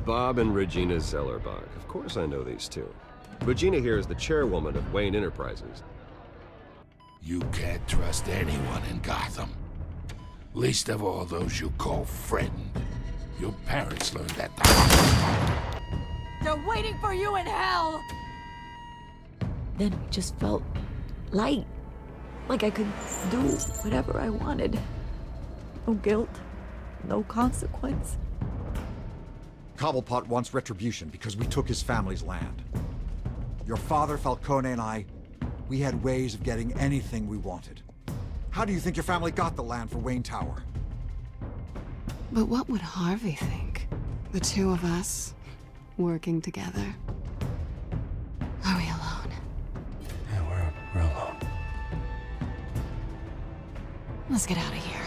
Bob and Regina Zellerbach. Of course I know these two. Regina here is the chairwoman of Wayne Enterprises. You can't trust anyone in Gotham. Least of all those you call friend. Your parents learned that the hard way. They're waiting for you in hell! Then we just felt light. Like I could do whatever I wanted. No guilt, no consequence. Cobblepot wants retribution because we took his family's land. Your father, Falcone, and I, we had ways of getting anything we wanted. How do you think your family got the land for Wayne Tower? But what would Harvey think? The two of us, working together. Are we alone? Yeah, we're alone. Let's get out of here.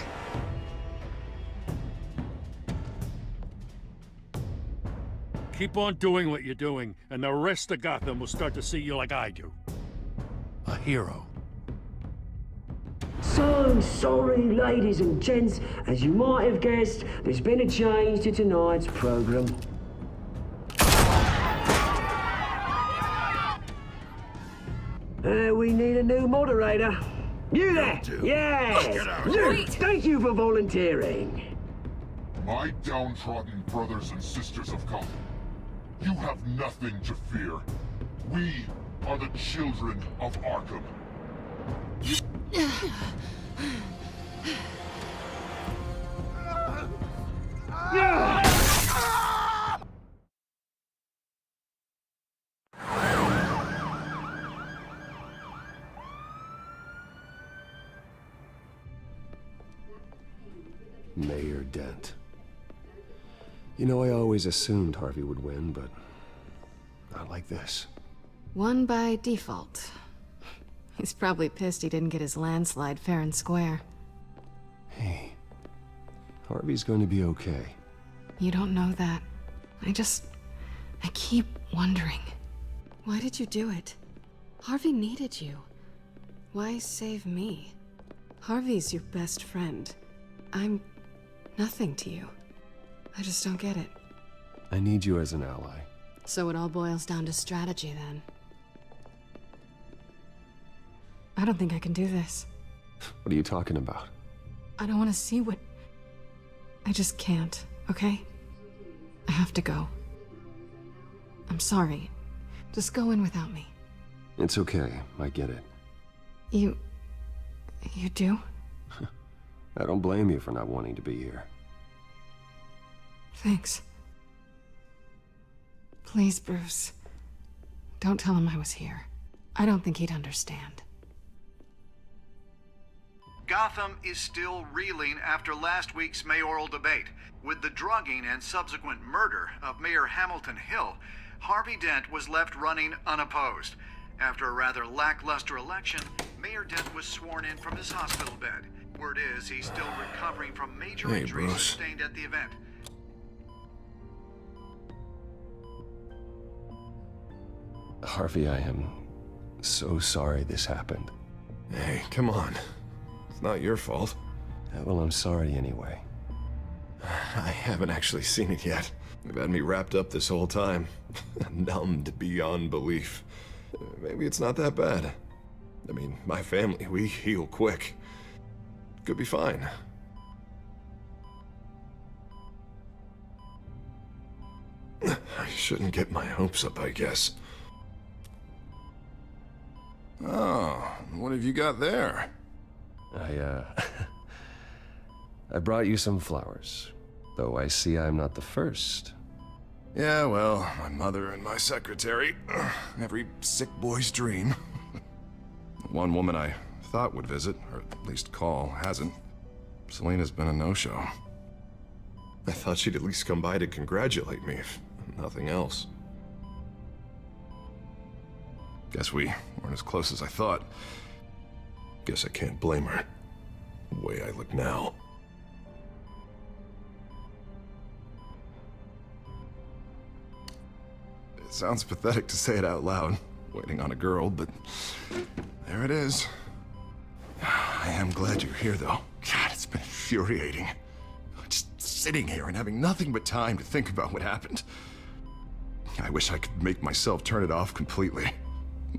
Keep on doing what you're doing, and the rest of Gotham will start to see you like I do. A hero. So sorry, ladies and gents. As you might have guessed, there's been a change to tonight's program. We need a new moderator. You there? Yes! Luke, thank you for volunteering. My downtrodden brothers and sisters of Gotham, you have nothing to fear. We are the children of Arkham. Mayor Dent. You know, I always assumed Harvey would win, but not like this. Won by default. He's probably pissed he didn't get his landslide fair and square. Hey, Harvey's going to be okay. You don't know that. I keep wondering. Why did you do it? Harvey needed you. Why save me? Harvey's your best friend. I'm nothing to you. I just don't get it. I need you as an ally. So it all boils down to strategy, then. I don't think I can do this. What are you talking about? I don't want to see what... I just can't, okay? I have to go. I'm sorry. Just go in without me. It's okay, I get it. You do? I don't blame you for not wanting to be here. Thanks. Please, Bruce. Don't tell him I was here. I don't think he'd understand. Gotham is still reeling after last week's mayoral debate. With the drugging and subsequent murder of Mayor Hamilton Hill, Harvey Dent was left running unopposed. After a rather lackluster election, Mayor Dent was sworn in from his hospital bed. Word is he's still recovering from major injuries sustained at the event. Harvey, I am so sorry this happened. Hey, come on. It's not your fault. Well, I'm sorry anyway. I haven't actually seen it yet. They've had me wrapped up this whole time. Numbed beyond belief. Maybe it's not that bad. I mean, my family, we heal quick. Could be fine. I shouldn't get my hopes up, I guess. Oh, what have you got there? I brought you some flowers. Though I see I'm not the first. Yeah, well, my mother and my secretary. Every sick boy's dream. One woman I thought would visit, or at least call, hasn't. Selena's been a no-show. I thought she'd at least come by to congratulate me, if nothing else. Guess we weren't as close as I thought. Guess I can't blame her. The way I look now. It sounds pathetic to say it out loud, waiting on a girl, but there it is. I am glad you're here, though. God, it's been infuriating. Just sitting here and having nothing but time to think about what happened. I wish I could make myself turn it off completely.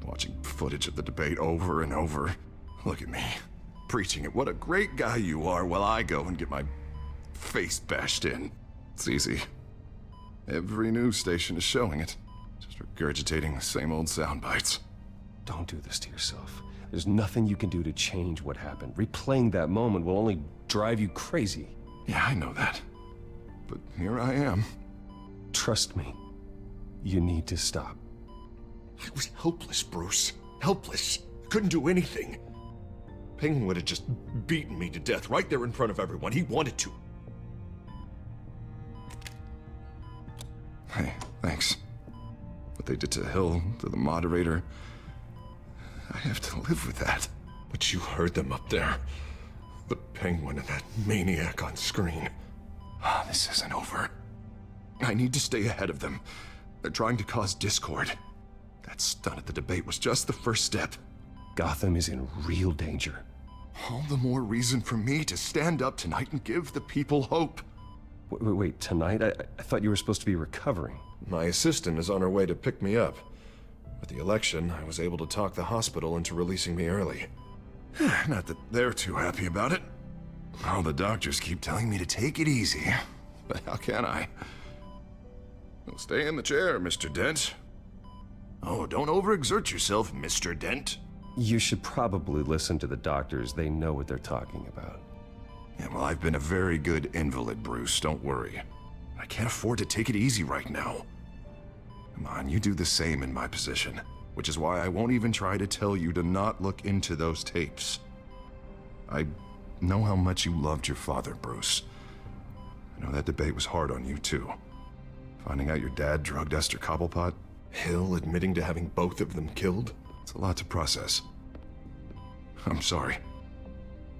Watching footage of the debate over and over. Look at me, preaching it. What a great guy you are, while I go and get my face bashed in. It's easy. Every news station is showing it. Just regurgitating the same old sound bites. Don't do this to yourself. There's nothing you can do to change what happened. Replaying that moment will only drive you crazy. Yeah, I know that. But here I am. Trust me. You need to stop. I was helpless, Bruce. Helpless. Couldn't do anything. Penguin would have just beaten me to death right there in front of everyone. He wanted to. Hey, thanks. What they did to Hill, to the moderator, I have to live with that. But you heard them up there. The Penguin and that maniac on screen. This isn't over. I need to stay ahead of them. They're trying to cause discord. That stunt at the debate was just the first step. Gotham is in real danger. All the more reason for me to stand up tonight and give the people hope. Wait, tonight? I thought you were supposed to be recovering. My assistant is on her way to pick me up. With the election, I was able to talk the hospital into releasing me early. Not that they're too happy about it. All the doctors keep telling me to take it easy. But how can I? Well, stay in the chair, Mr. Dent. Oh, don't overexert yourself, Mr. Dent. You should probably listen to the doctors. They know what they're talking about. Yeah, well, I've been a very good invalid, Bruce. Don't worry. I can't afford to take it easy right now. Come on, you do the same in my position. Which is why I won't even try to tell you to not look into those tapes. I know how much you loved your father, Bruce. I know that debate was hard on you, too. Finding out your dad drugged Esther Cobblepot, Hill admitting to having both of them killed. It's a lot to process. I'm sorry.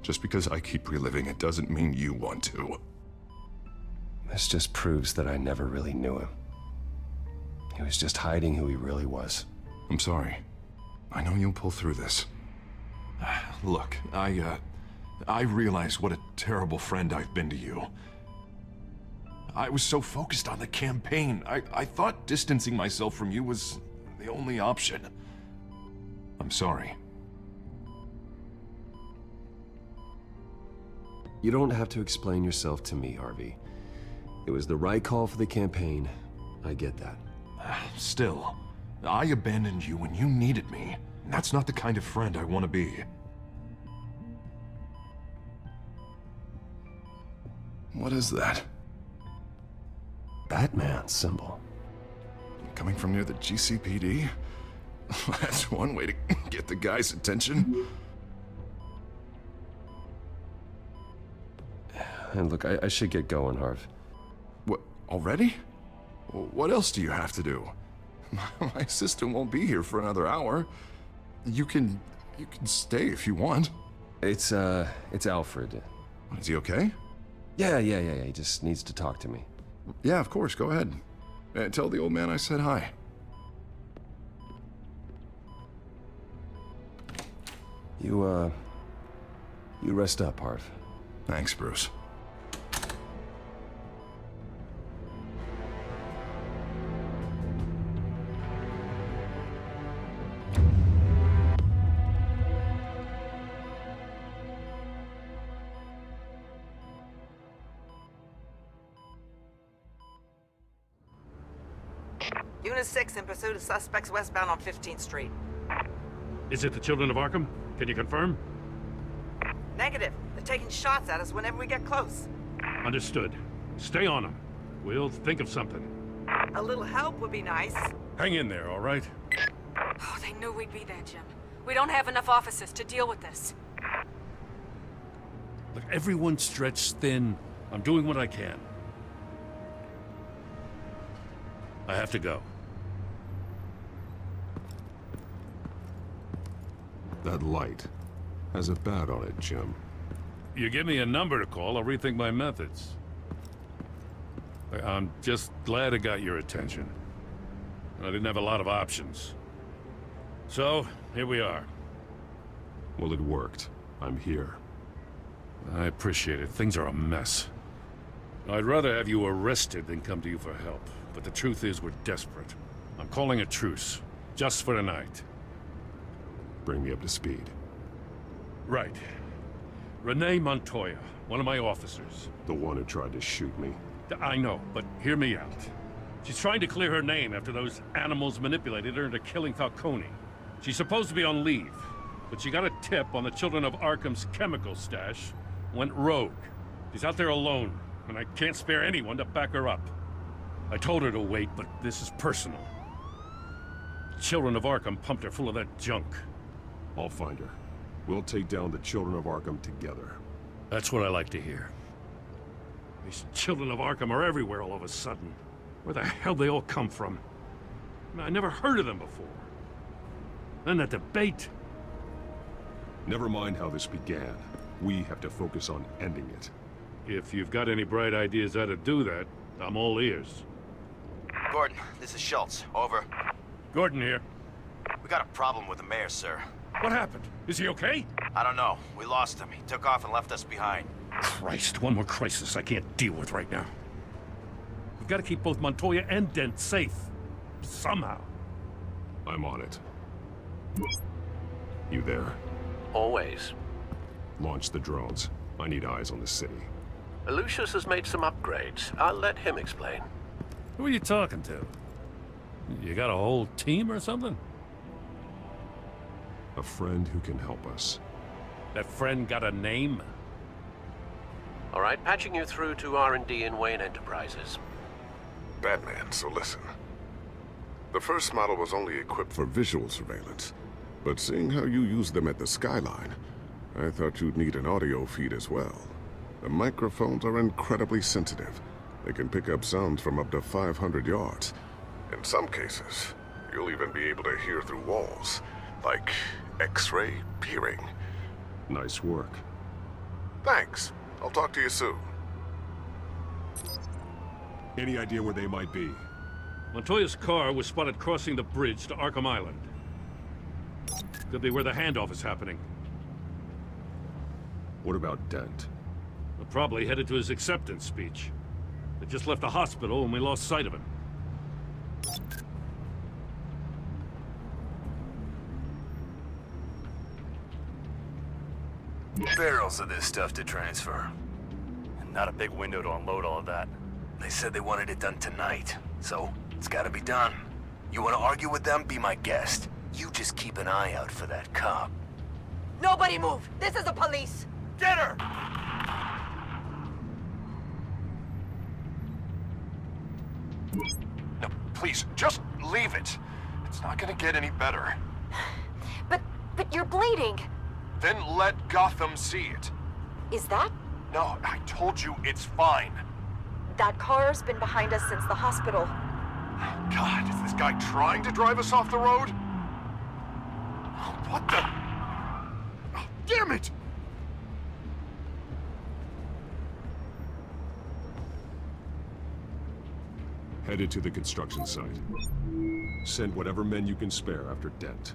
Just because I keep reliving it doesn't mean you want to. This just proves that I never really knew him. He was just hiding who he really was. I'm sorry. I know you'll pull through this. Look, I realize what a terrible friend I've been to you. I was so focused on the campaign. I thought distancing myself from you was the only option. I'm sorry. You don't have to explain yourself to me, Harvey. It was the right call for the campaign. I get that. Still, I abandoned you when you needed me. And that's not the kind of friend I want to be. What is that? Batman's symbol. Coming from near the GCPD? That's one way to get the guy's attention. And look, I should get going, Harv. What, already? What else do you have to do? My assistant won't be here for another hour. You can stay if you want. It's Alfred. Is he okay? Yeah. He just needs to talk to me. Yeah, of course. Go ahead. Tell the old man I said hi. You rest up, Harv. Thanks, Bruce. Unit 6 in pursuit of suspects westbound on 15th Street. Is it the Children of Arkham? Can you confirm? Negative. They're taking shots at us whenever we get close. Understood. Stay on them. We'll think of something. A little help would be nice. Hang in there, all right? Oh, they knew we'd be there, Jim. We don't have enough officers to deal with this. Look, everyone's stretched thin. I'm doing what I can. I have to go. That light has a bat on it, Jim. You give me a number to call, I'll rethink my methods. I'm just glad it got your attention. I didn't have a lot of options. So, here we are. Well, it worked. I'm here. I appreciate it. Things are a mess. I'd rather have you arrested than come to you for help. But the truth is, we're desperate. I'm calling a truce. Just for tonight. Bring me up to speed. Right. Renee Montoya, one of my officers. The one who tried to shoot me. I know, but hear me out. She's trying to clear her name after those animals manipulated her into killing Falcone. She's supposed to be on leave, but she got a tip on the Children of Arkham's chemical stash, went rogue. She's out there alone, and I can't spare anyone to back her up. I told her to wait, but this is personal. Children of Arkham pumped her full of that junk. I'll find her. We'll take down the Children of Arkham together. That's what I like to hear. These Children of Arkham are everywhere all of a sudden. Where the hell they all come from? I never heard of them before. Then that debate. Never mind how this began. We have to focus on ending it. If you've got any bright ideas how to do that, I'm all ears. Gordon, this is Schultz. Over. Gordon here. We got a problem with the mayor, sir. What happened? Is he okay? I don't know. We lost him. He took off and left us behind. Christ, one more crisis I can't deal with right now. We've got to keep both Montoya and Dent safe. Somehow. I'm on it. You there? Always. Launch the drones. I need eyes on the city. Lucius has made some upgrades. I'll let him explain. Who are you talking to? You got a whole team or something? A friend who can help us. That friend got a name? All right, patching you through to R&D in Wayne Enterprises. Batman, so listen. The first model was only equipped for visual surveillance, but seeing how you use them at the Skyline, I thought you'd need an audio feed as well. The microphones are incredibly sensitive. They can pick up sounds from up to 500 yards. In some cases, you'll even be able to hear through walls, like X-ray peering. Nice work. Thanks. I'll talk to you soon. Any idea where they might be? Montoya's car was spotted crossing the bridge to Arkham Island. Could be where the handoff is happening. What about Dent? We're probably headed to his acceptance speech. They just left the hospital and we lost sight of him. Barrels of this stuff to transfer. And not a big window to unload all of that. They said they wanted it done tonight, so it's gotta be done. You wanna argue with them? Be my guest. You just keep an eye out for that cop. Nobody move! This is the police! Get her! No, please, just leave it. It's not gonna get any better. But you're bleeding. Then let Gotham see it. Is that? No, I told you it's fine. That car's been behind us since the hospital. God, is this guy trying to drive us off the road? What the? Oh, damn it! Headed to the construction site. Send whatever men you can spare after Dent.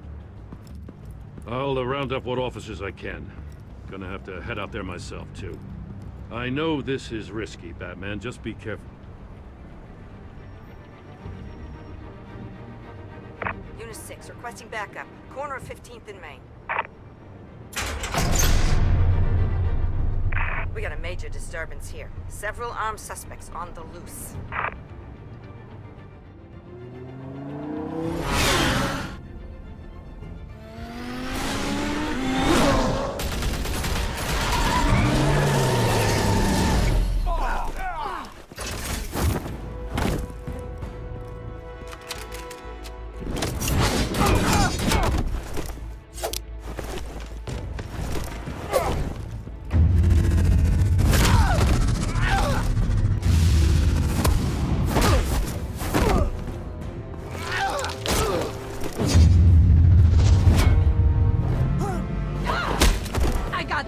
I'll round up what officers I can. Gonna have to head out there myself, too. I know this is risky, Batman. Just be careful. Unit 6, requesting backup. Corner of 15th and Main. We got a major disturbance here. Several armed suspects on the loose.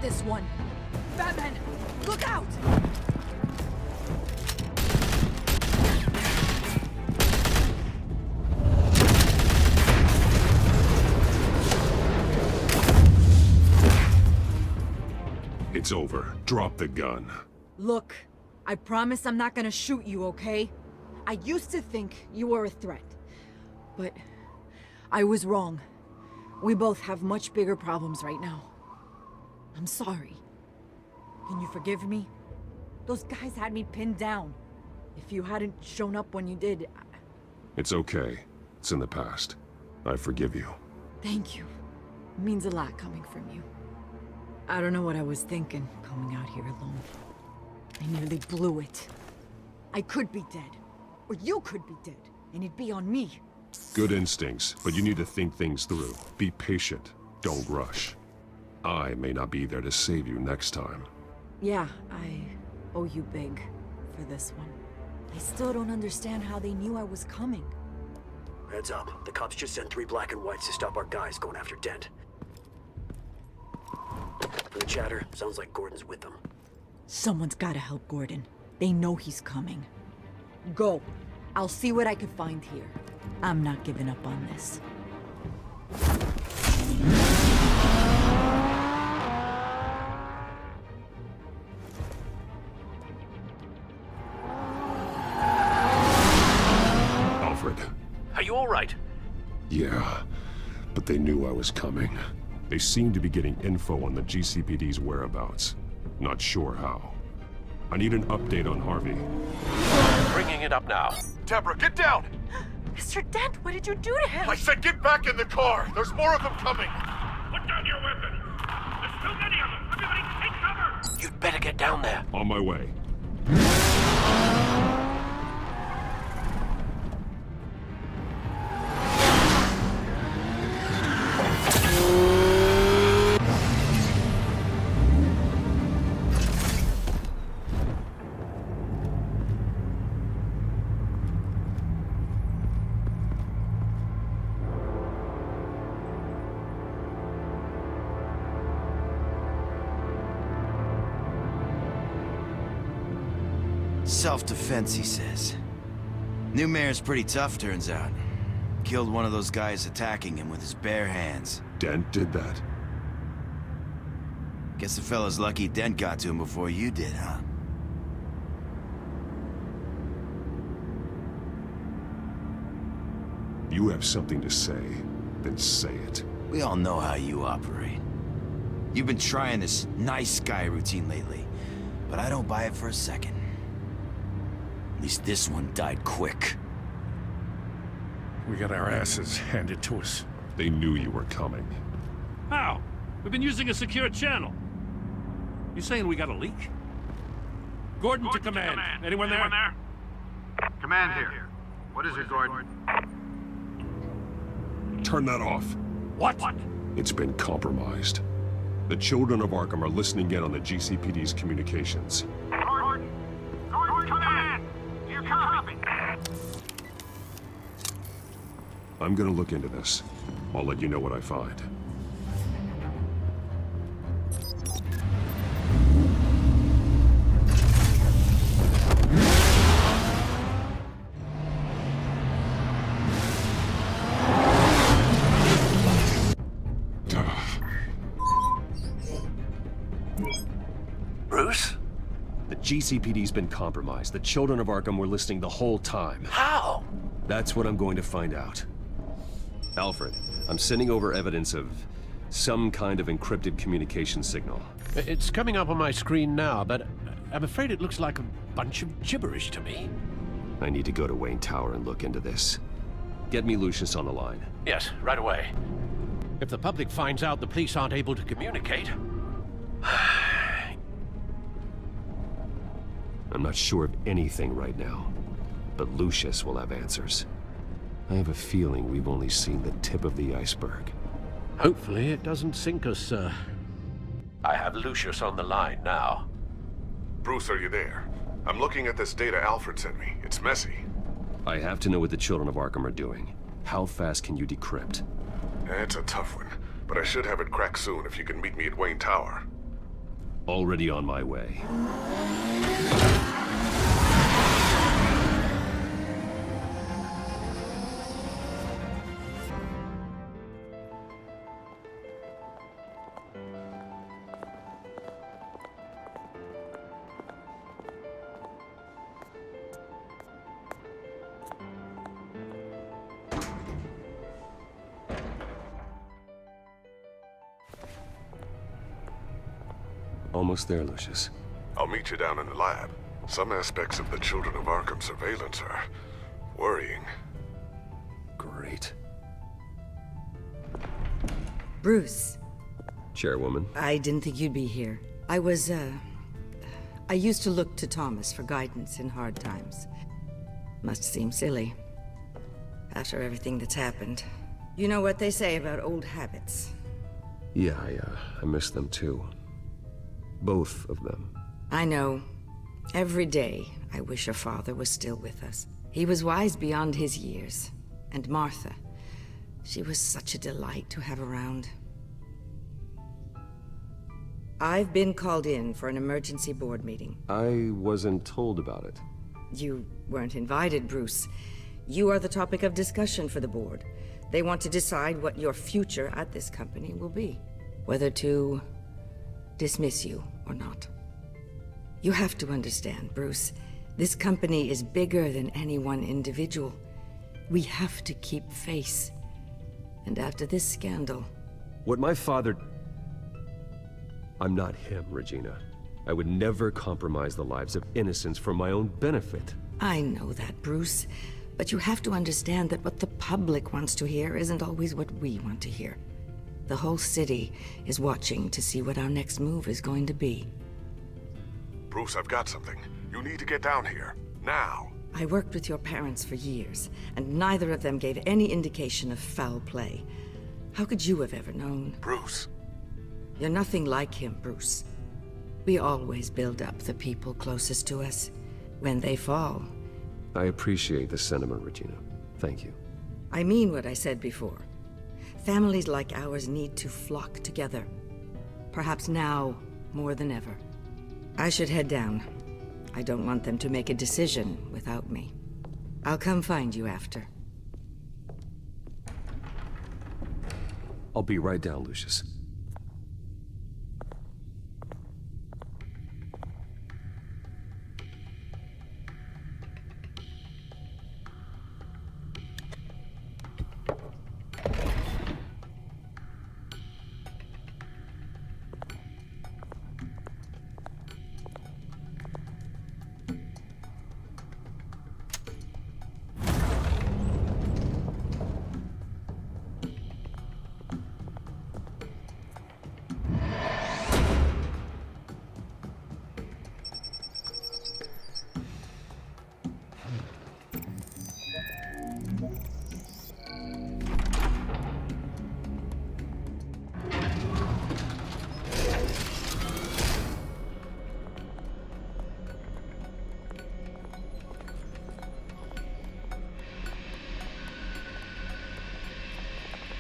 This one. Batman, look out! It's over. Drop the gun. Look, I promise I'm not gonna shoot you, okay? I used to think you were a threat. But I was wrong. We both have much bigger problems right now. I'm sorry. Can you forgive me? Those guys had me pinned down. If you hadn't shown up when you did... It's okay. It's in the past. I forgive you. Thank you. It means a lot coming from you. I don't know what I was thinking, coming out here alone. I nearly blew it. I could be dead. Or you could be dead. And it'd be on me. Good instincts, but you need to think things through. Be patient. Don't rush. I may not be there to save you next time. Yeah, I owe you big for this one. I still don't understand how they knew I was coming. Heads up. The cops just sent 3 black and whites to stop our guys going after Dent. From the chatter, sounds like Gordon's with them. Someone's gotta help Gordon. They know he's coming. Go. I'll see what I can find here. I'm not giving up on this. Alfred. Are you all right? Yeah, but they knew I was coming. They seem to be getting info on the GCPD's whereabouts. Not sure how. I need an update on Harvey. Bringing it up now. Deborah, get down! Mr. Dent, what did you do to him? I said get back in the car! There's more of them coming! Put down your weapon! There's too many of them! Everybody take cover! You'd better get down there. On my way. Self-defense, he says. New mayor's pretty tough, turns out. Killed one of those guys attacking him with his bare hands. Dent did that? Guess the fella's lucky Dent got to him before you did, huh? You have something to say, then say it. We all know how you operate. You've been trying this nice guy routine lately, but I don't buy it for a second. At least this one died quick. We got our asses handed to us. They knew you were coming. How? We've been using a secure channel. You saying we got a leak? Gordon to command. Anyone there? Command here. What is it, Gordon? Turn that off. What? It's been compromised. The children of Arkham are listening in on the GCPD's communications. Gordon, command! Do you copy? I'm gonna look into this. I'll let you know what I find. Bruce? The GCPD's been compromised. The children of Arkham were listening the whole time. How? That's what I'm going to find out. Alfred, I'm sending over evidence of some kind of encrypted communication signal. It's coming up on my screen now, but I'm afraid it looks like a bunch of gibberish to me. I need to go to Wayne Tower and look into this. Get me Lucius on the line. Yes, right away. If the public finds out the police aren't able to communicate... I'm not sure of anything right now, but Lucius will have answers. I have a feeling we've only seen the tip of the iceberg. Hopefully it doesn't sink us, sir. I have Lucius on the line now. Bruce, are you there? I'm looking at this data Alfred sent me. It's messy. I have to know what the children of Arkham are doing. How fast can you decrypt? It's a tough one, but I should have it cracked soon if you can meet me at Wayne Tower. Already on my way. almost there, Lucius. I'll meet you down in the lab. Some aspects of the Children of Arkham surveillance are worrying. Great. Bruce. Chairwoman. I didn't think you'd be here. I used to look to Thomas for guidance in hard times. Must seem silly. After everything that's happened. You know what they say about old habits. Yeah, I miss them too. Both of them. I know. Every day, I wish your father was still with us. He was wise beyond his years. And Martha, she was such a delight to have around. I've been called in for an emergency board meeting. I wasn't told about it. You weren't invited, Bruce. You are the topic of discussion for the board. They want to decide what your future at this company will be. Whether to dismiss you or not. You have to understand, Bruce. This company is bigger than any one individual. We have to keep face. And after this scandal... What my father... I'm not him, Regina. I would never compromise the lives of innocents for my own benefit. I know that, Bruce. But you have to understand that what the public wants to hear isn't always what we want to hear. The whole city is watching to see what our next move is going to be. Bruce, I've got something. You need to get down here. Now. I worked with your parents for years, and neither of them gave any indication of foul play. How could you have ever known? Bruce. You're nothing like him, Bruce. We always build up the people closest to us. When they fall... I appreciate the sentiment, Regina. Thank you. I mean what I said before. Families like ours need to flock together. Perhaps now, more than ever. I should head down. I don't want them to make a decision without me. I'll come find you after. I'll be right down, Lucius.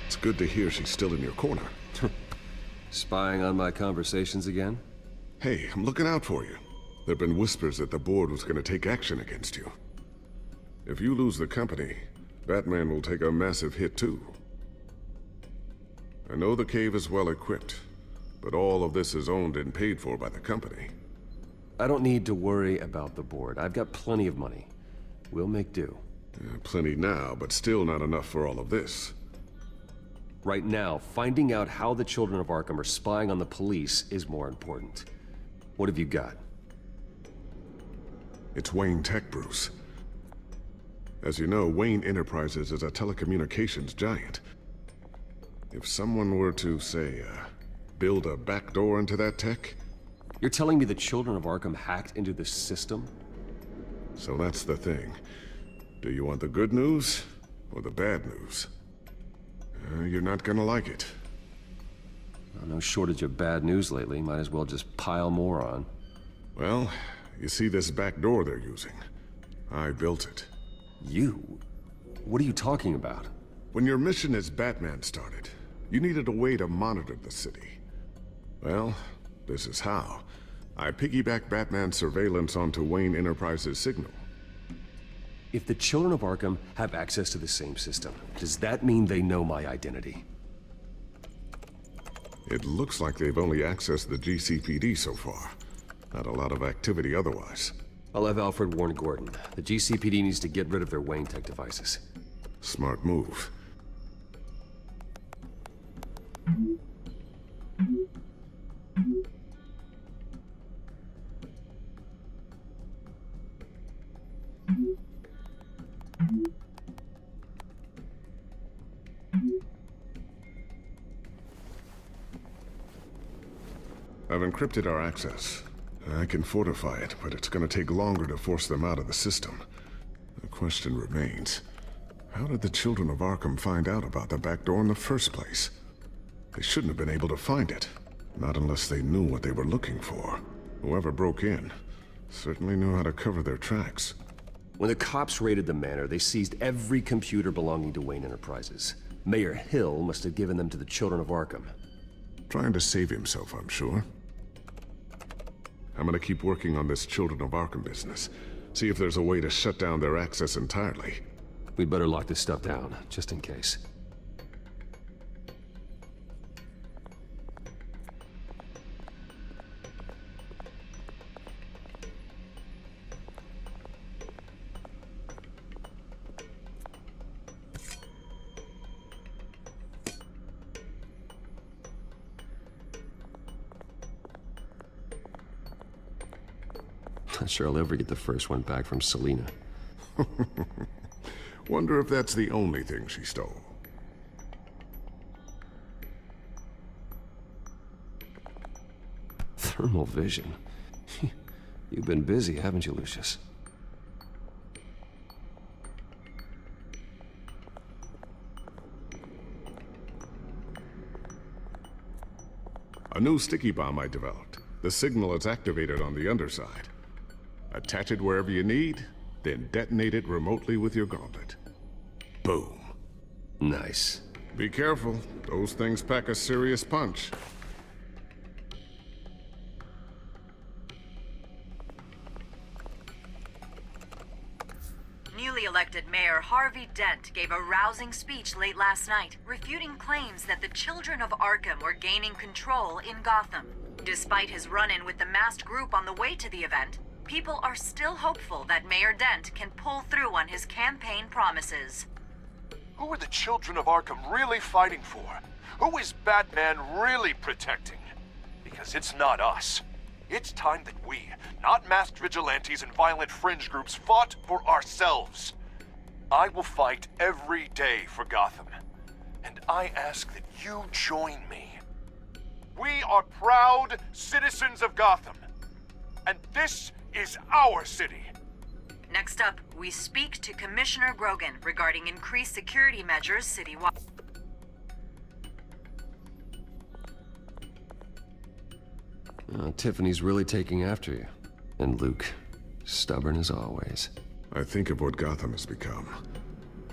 It's good to hear she's still in your corner. Spying on my conversations again? Hey, I'm looking out for you. There've been whispers that the board was gonna take action against you. If you lose the company, Batman will take a massive hit too. I know the cave is well equipped, but all of this is owned and paid for by the company. I don't need to worry about the board. I've got plenty of money. We'll make do. Plenty now, but still not enough for all of this. Right now, finding out how the Children of Arkham are spying on the police is more important. What have you got? It's Wayne Tech, Bruce. As you know, Wayne Enterprises is a telecommunications giant. If someone were to, say, build a backdoor into that tech... You're telling me the Children of Arkham hacked into this system? So that's the thing. Do you want the good news or the bad news? You're not gonna like it. No shortage of bad news lately. Might as well just pile more on. Well, you see this back door they're using? I built it. You? What are you talking about? When your mission as Batman started, you needed a way to monitor the city. Well, this is how. I piggybacked Batman's surveillance onto Wayne Enterprises' signal. If the Children of Arkham have access to the same system, does that mean they know my identity? It looks like they've only accessed the GCPD so far. Not a lot of activity otherwise. I'll have Alfred warn Gordon. The GCPD needs to get rid of their Wayne Tech devices. Smart move. I've encrypted our access. I can fortify it, but it's gonna take longer to force them out of the system. The question remains, how did the children of Arkham find out about the back door in the first place? They shouldn't have been able to find it. Not unless they knew what they were looking for. Whoever broke in certainly knew how to cover their tracks. When the cops raided the manor, they seized every computer belonging to Wayne Enterprises. Mayor Hill must have given them to the children of Arkham. Trying to save himself, I'm sure. I'm gonna keep working on this Children of Arkham business. See if there's a way to shut down their access entirely. We'd better lock this stuff down, just in case. Not sure I'll ever get the first one back from Selina. Wonder if that's the only thing she stole. Thermal vision. You've been busy, haven't you, Lucius? A new sticky bomb I developed. The signal is activated on the underside. Attach it wherever you need, then detonate it remotely with your gauntlet. Boom. Nice. Be careful. Those things pack a serious punch. Newly elected Mayor Harvey Dent gave a rousing speech late last night, refuting claims that the children of Arkham were gaining control in Gotham. Despite his run-in with the masked group on the way to the event, people are still hopeful that Mayor Dent can pull through on his campaign promises. Who are the children of Arkham really fighting for? Who is Batman really protecting? Because it's not us. It's time that we, not masked vigilantes and violent fringe groups, fought for ourselves. I will fight every day for Gotham. And I ask that you join me. We are proud citizens of Gotham. And this is our city. Next up, we speak to Commissioner Grogan regarding increased security measures citywide. Tiffany's really taking after you. And Luke, stubborn as always. I think of what Gotham has become,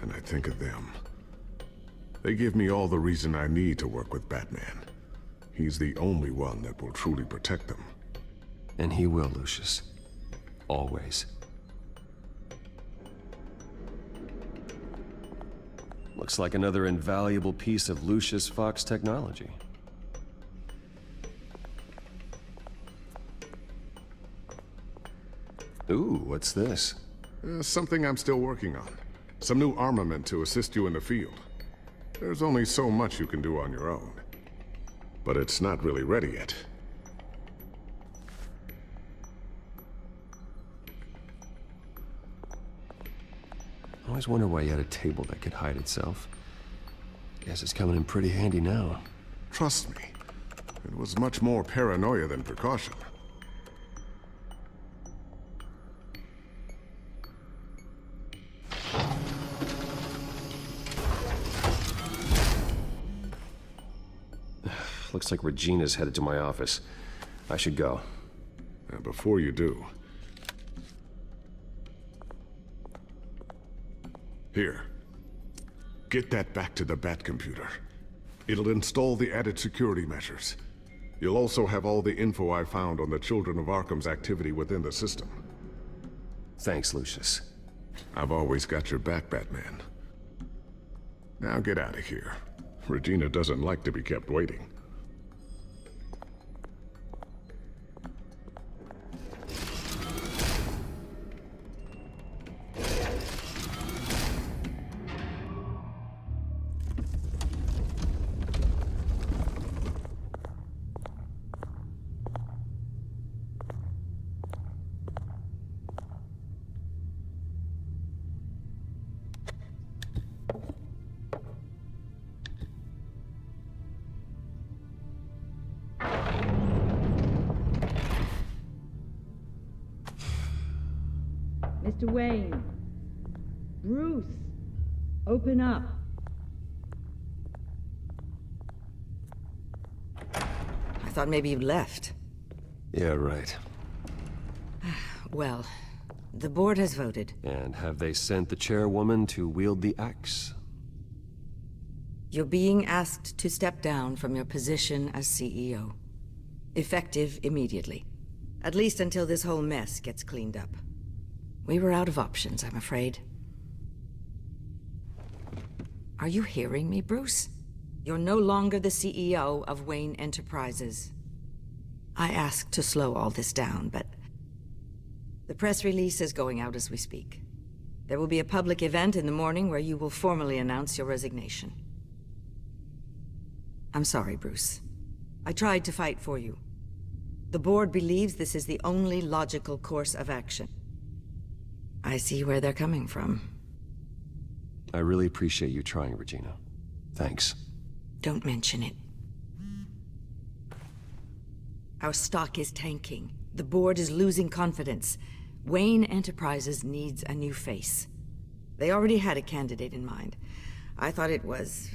and I think of them. They give me all the reason I need to work with Batman. He's the only one that will truly protect them. And he will, Lucius. Always. Looks like another invaluable piece of Lucius Fox technology. Ooh, what's this? Something I'm still working on. Some new armament to assist you in the field. There's only so much you can do on your own. But it's not really ready yet. I always wonder why you had a table that could hide itself. Guess it's coming in pretty handy now. Trust me, it was much more paranoia than precaution. Looks like Regina's headed to my office. I should go. And before you do... Here. Get that back to the Bat computer. It'll install the added security measures. You'll also have all the info I found on the Children of Arkham's activity within the system. Thanks, Lucius. I've always got your back, Batman. Now get out of here. Regina doesn't like to be kept waiting. Mr. Wayne. Bruce, open up. I thought maybe you left. Yeah, right. Well, the board has voted. And have they sent the chairwoman to wield the axe? You're being asked to step down from your position as CEO. Effective immediately. At least until this whole mess gets cleaned up. We were out of options, I'm afraid. Are you hearing me, Bruce? You're no longer the CEO of Wayne Enterprises. I asked to slow all this down, but the press release is going out as we speak. There will be a public event in the morning where you will formally announce your resignation. I'm sorry, Bruce. I tried to fight for you. The board believes this is the only logical course of action. I see where they're coming from. I really appreciate you trying, Regina. Thanks. Don't mention it. Our stock is tanking. The board is losing confidence. Wayne Enterprises needs a new face. They already had a candidate in mind. I thought it was...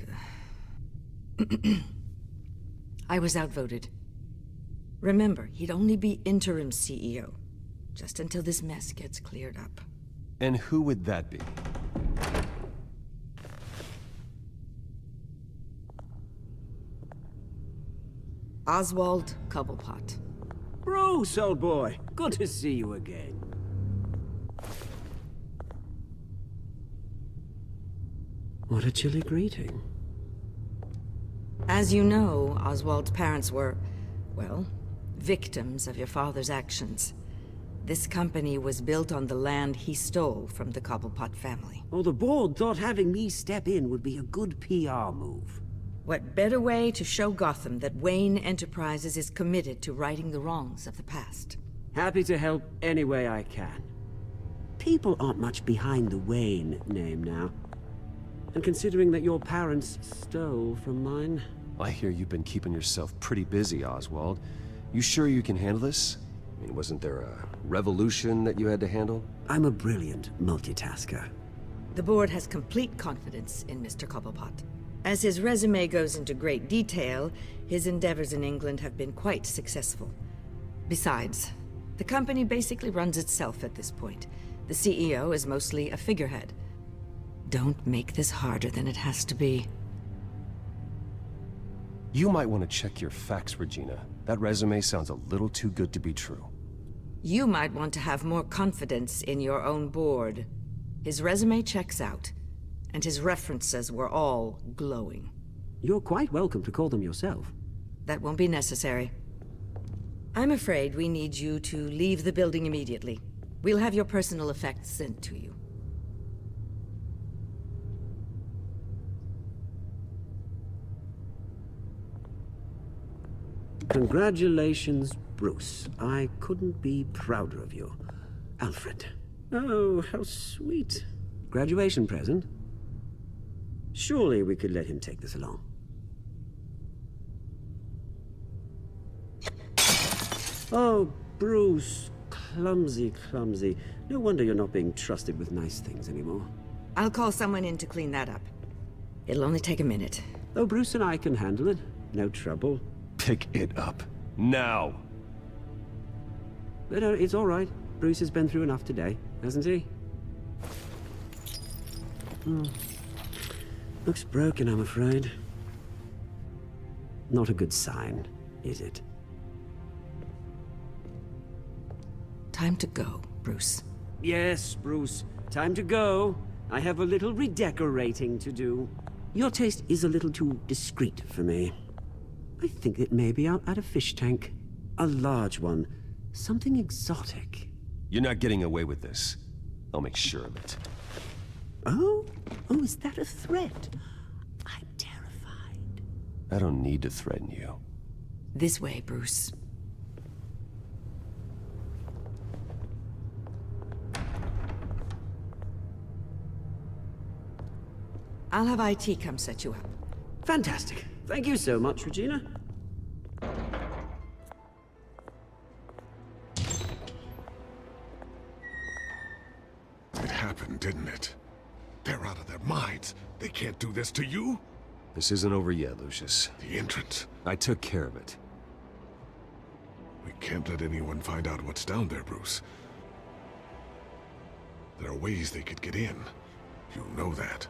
I was outvoted. Remember, he'd only be interim CEO, just until this mess gets cleared up. And who would that be? Oswald Cobblepot. Bruce, old boy. Good to see you again. What a chilly greeting. As you know, Oswald's parents were, well, victims of your father's actions. This company was built on the land he stole from the Cobblepot family. Oh, the board thought having me step in would be a good PR move. What better way to show Gotham that Wayne Enterprises is committed to righting the wrongs of the past? Happy to help any way I can. People aren't much behind the Wayne name now. And considering that your parents stole from mine... I hear you've been keeping yourself pretty busy, Oswald. You sure you can handle this? I mean, wasn't there a revolution that you had to handle? I'm a brilliant multitasker. The board has complete confidence in Mr. Cobblepot. As his resume goes into great detail, his endeavors in England have been quite successful. Besides, the company basically runs itself at this point. The CEO is mostly a figurehead. Don't make this harder than it has to be. You might want to check your facts, Regina. That resume sounds a little too good to be true. You might want to have more confidence in your own board. His resume checks out, and his references were all glowing. You're quite welcome to call them yourself. That won't be necessary. I'm afraid we need you to leave the building immediately. We'll have your personal effects sent to you. Congratulations, Bruce. I couldn't be prouder of you. Alfred. Oh, how sweet. Graduation present? Surely we could let him take this along. Oh, Bruce. Clumsy, clumsy. No wonder you're not being trusted with nice things anymore. I'll call someone in to clean that up. It'll only take a minute. Oh, Bruce and I can handle it. No trouble. Pick it up. Now! But it's all right. Bruce has been through enough today, hasn't he? Looks broken, I'm afraid. Not a good sign, is it? Time to go, Bruce. Yes, Bruce. Time to go. I have a little redecorating to do. Your taste is a little too discreet for me. I think that maybe I'll add a fish tank. A large one. Something exotic. You're not getting away with this. I'll make sure of it. Oh? Oh, is that a threat? I'm terrified. I don't need to threaten you. This way, Bruce. I'll have IT come set you up. Fantastic. Thank you so much, Regina. They're out of their minds. They can't do this to you. This isn't over yet, Lucius. The entrance. I took care of it. We can't let anyone find out what's down there, Bruce. There are ways they could get in. You know that.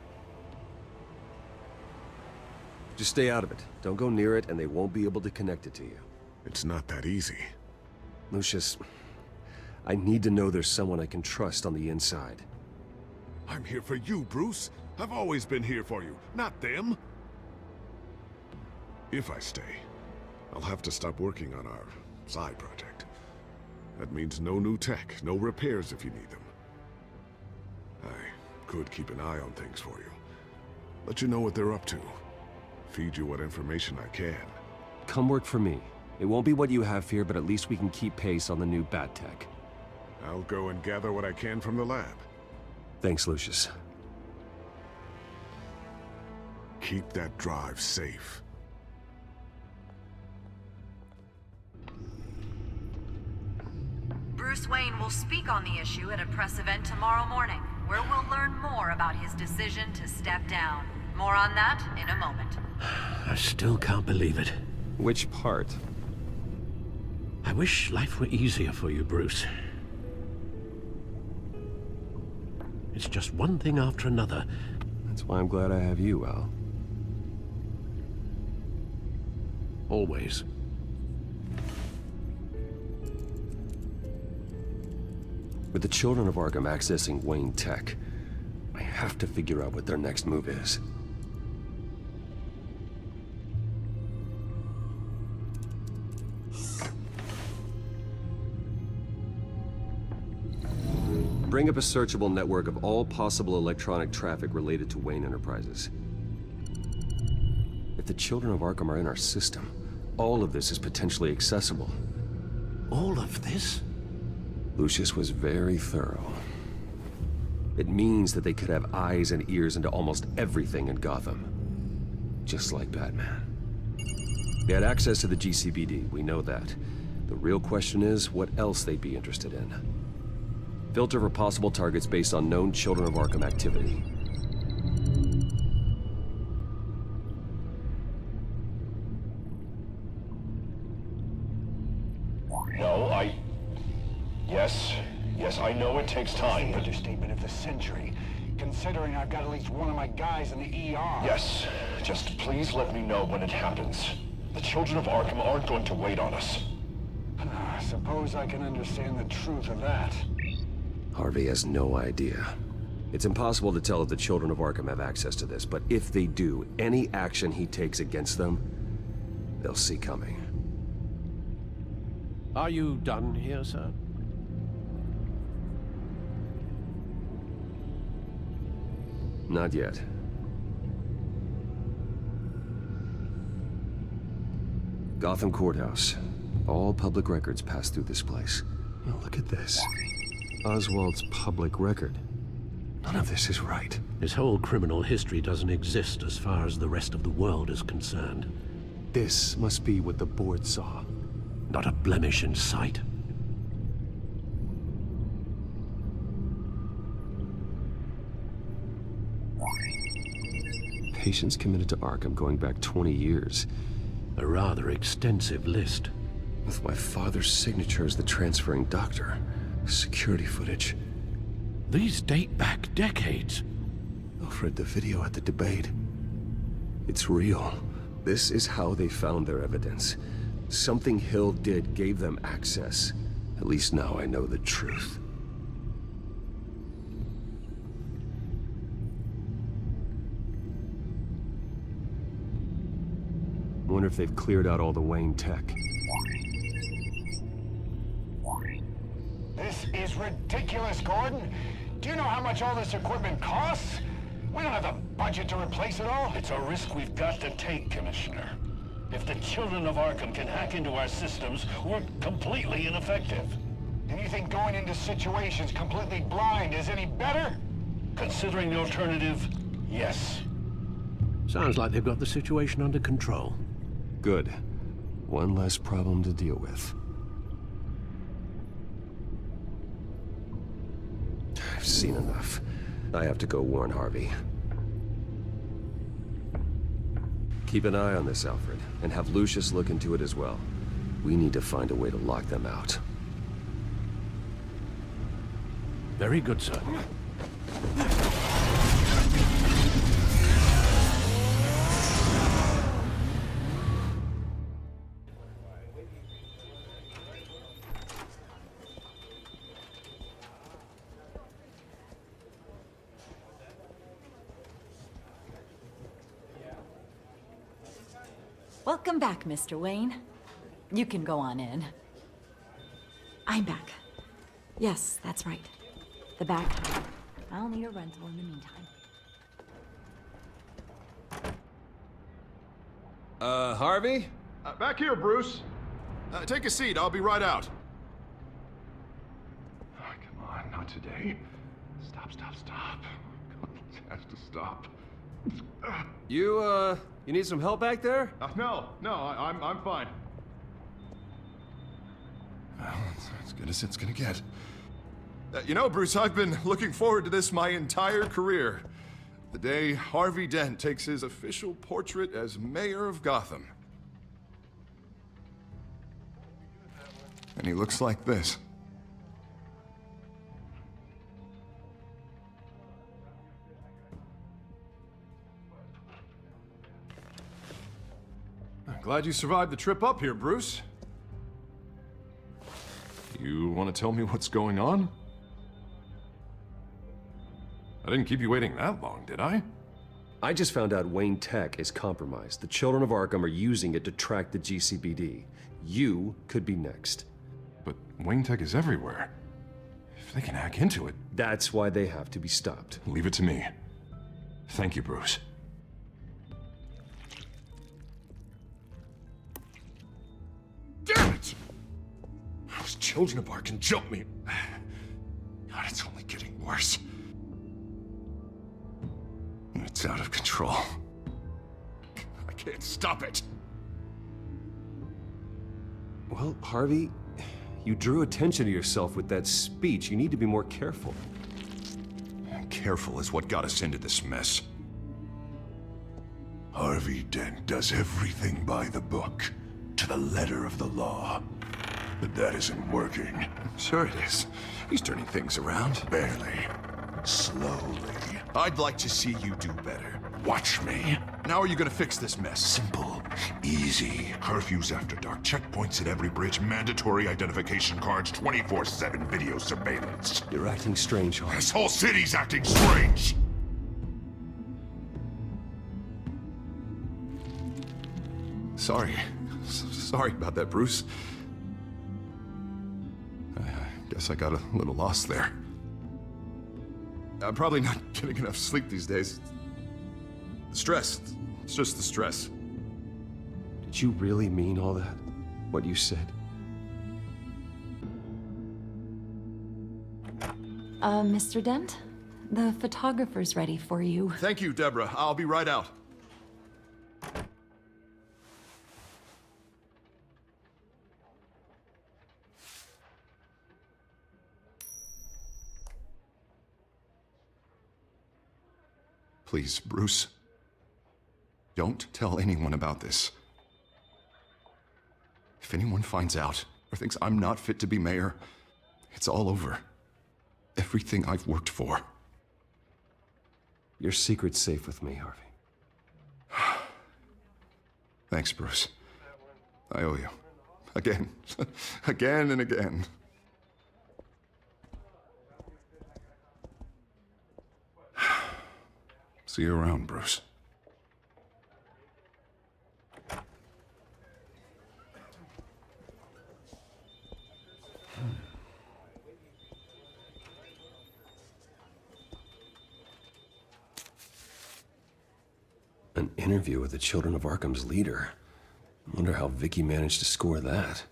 Just stay out of it. Don't go near it, and they won't be able to connect it to you. It's not that easy. Lucius, I need to know there's someone I can trust on the inside. I'm here for you, Bruce. I've always been here for you, not them. If I stay, I'll have to stop working on our side project. That means no new tech, no repairs if you need them. I could keep an eye on things for you. Let you know what they're up to. Feed you what information I can. Come work for me. It won't be what you have here, but at least we can keep pace on the new bat tech. I'll go and gather what I can from the lab. Thanks, Lucius. Keep that drive safe. Bruce Wayne will speak on the issue at a press event tomorrow morning, where we'll learn more about his decision to step down. More on that in a moment. I still can't believe it. Which part? I wish life were easier for you, Bruce. It's just one thing after another. That's why I'm glad I have you, Al. Always. With the children of Arkham accessing Wayne Tech, I have to figure out what their next move is. Bring up a searchable network of all possible electronic traffic related to Wayne Enterprises. If the children of Arkham are in our system, all of this is potentially accessible. All of this? Lucius was very thorough. It means that they could have eyes and ears into almost everything in Gotham. Just like Batman. They had access to the GCPD, we know that. The real question is, what else they'd be interested in. Filter for possible targets based on known Children of Arkham activity. No, Yes, I know it takes time, but... Understatement of the century, considering I've got at least one of my guys in the ER. Yes, just please let me know when it happens. The Children of Arkham aren't going to wait on us. I suppose I can understand the truth of that. Harvey has no idea. It's impossible to tell if the Children of Arkham have access to this, but if they do, any action he takes against them, they'll see coming. Are you done here, sir? Not yet. Gotham Courthouse. All public records pass through this place. Oh, look at this. Oswald's public record. None of this is right. His whole criminal history doesn't exist as far as the rest of the world is concerned. This must be what the board saw. Not a blemish in sight. Patients committed to Arkham going back 20 years. A rather extensive list. With my father's signature as the transferring doctor. Security footage. These date back decades. Alfred, the video at the debate. It's real. This is how they found their evidence. Something Hill did gave them access. At least now I know the truth. I wonder if they've cleared out all the Wayne tech. This is ridiculous, Gordon. Do you know how much all this equipment costs? We don't have the budget to replace it all. It's a risk we've got to take, Commissioner. If the Children of Arkham can hack into our systems, we're completely ineffective. And you think going into situations completely blind is any better? Considering the alternative, yes. Sounds like they've got the situation under control. Good. One less problem to deal with. I've seen enough. I have to go warn Harvey. Keep an eye on this, Alfred, and have Lucius look into it as well. We need to find a way to lock them out. Very good, sir. Welcome back, Mr. Wayne. You can go on in. I'm back. Yes, that's right. The back. I'll need a rental in the meantime. Harvey? Back here, Bruce. Take a seat. I'll be right out. Oh, come on, not today. Stop. God, this has to stop. You need some help back there? No, I'm fine. Well, it's as good as it's gonna get. You know, Bruce, I've been looking forward to this my entire career. The day Harvey Dent takes his official portrait as mayor of Gotham. And he looks like this. I'm glad you survived the trip up here, Bruce. You want to tell me what's going on? I didn't keep you waiting that long, did I? I just found out Wayne Tech is compromised. The children of Arkham are using it to track the GCPD. You could be next. But Wayne Tech is everywhere. If they can hack into it... That's why they have to be stopped. Leave it to me. Thank you, Bruce. Damn it! Those children of Arkham jumped me. God, it's only getting worse. It's out of control. I can't stop it. Well, Harvey, you drew attention to yourself with that speech. You need to be more careful. Careful is what got us into this mess. Harvey Dent does everything by the book, to the letter of the law. But that isn't working. Sure it is. He's turning things around. Barely. Slowly. I'd like to see you do better. Watch me. Now are you gonna fix this mess? Simple. Easy. Curfews after dark. Checkpoints at every bridge. Mandatory identification cards. 24/7 video surveillance. You're acting strange, Harvey. This whole city's acting strange! Sorry. Sorry about that, Bruce. I guess I got a little lost there. I'm probably not getting enough sleep these days. The stress. It's just the stress. Did you really mean all that? What you said? Mr. Dent? The photographer's ready for you. Thank you, Deborah. I'll be right out. Please, Bruce. Don't tell anyone about this. If anyone finds out or thinks I'm not fit to be mayor, it's all over. Everything I've worked for. Your secret's safe with me, Harvey. Thanks, Bruce. I owe you. Again. Again and again. See you around, Bruce. An interview with the Children of Arkham's leader. I wonder how Vicky managed to score that.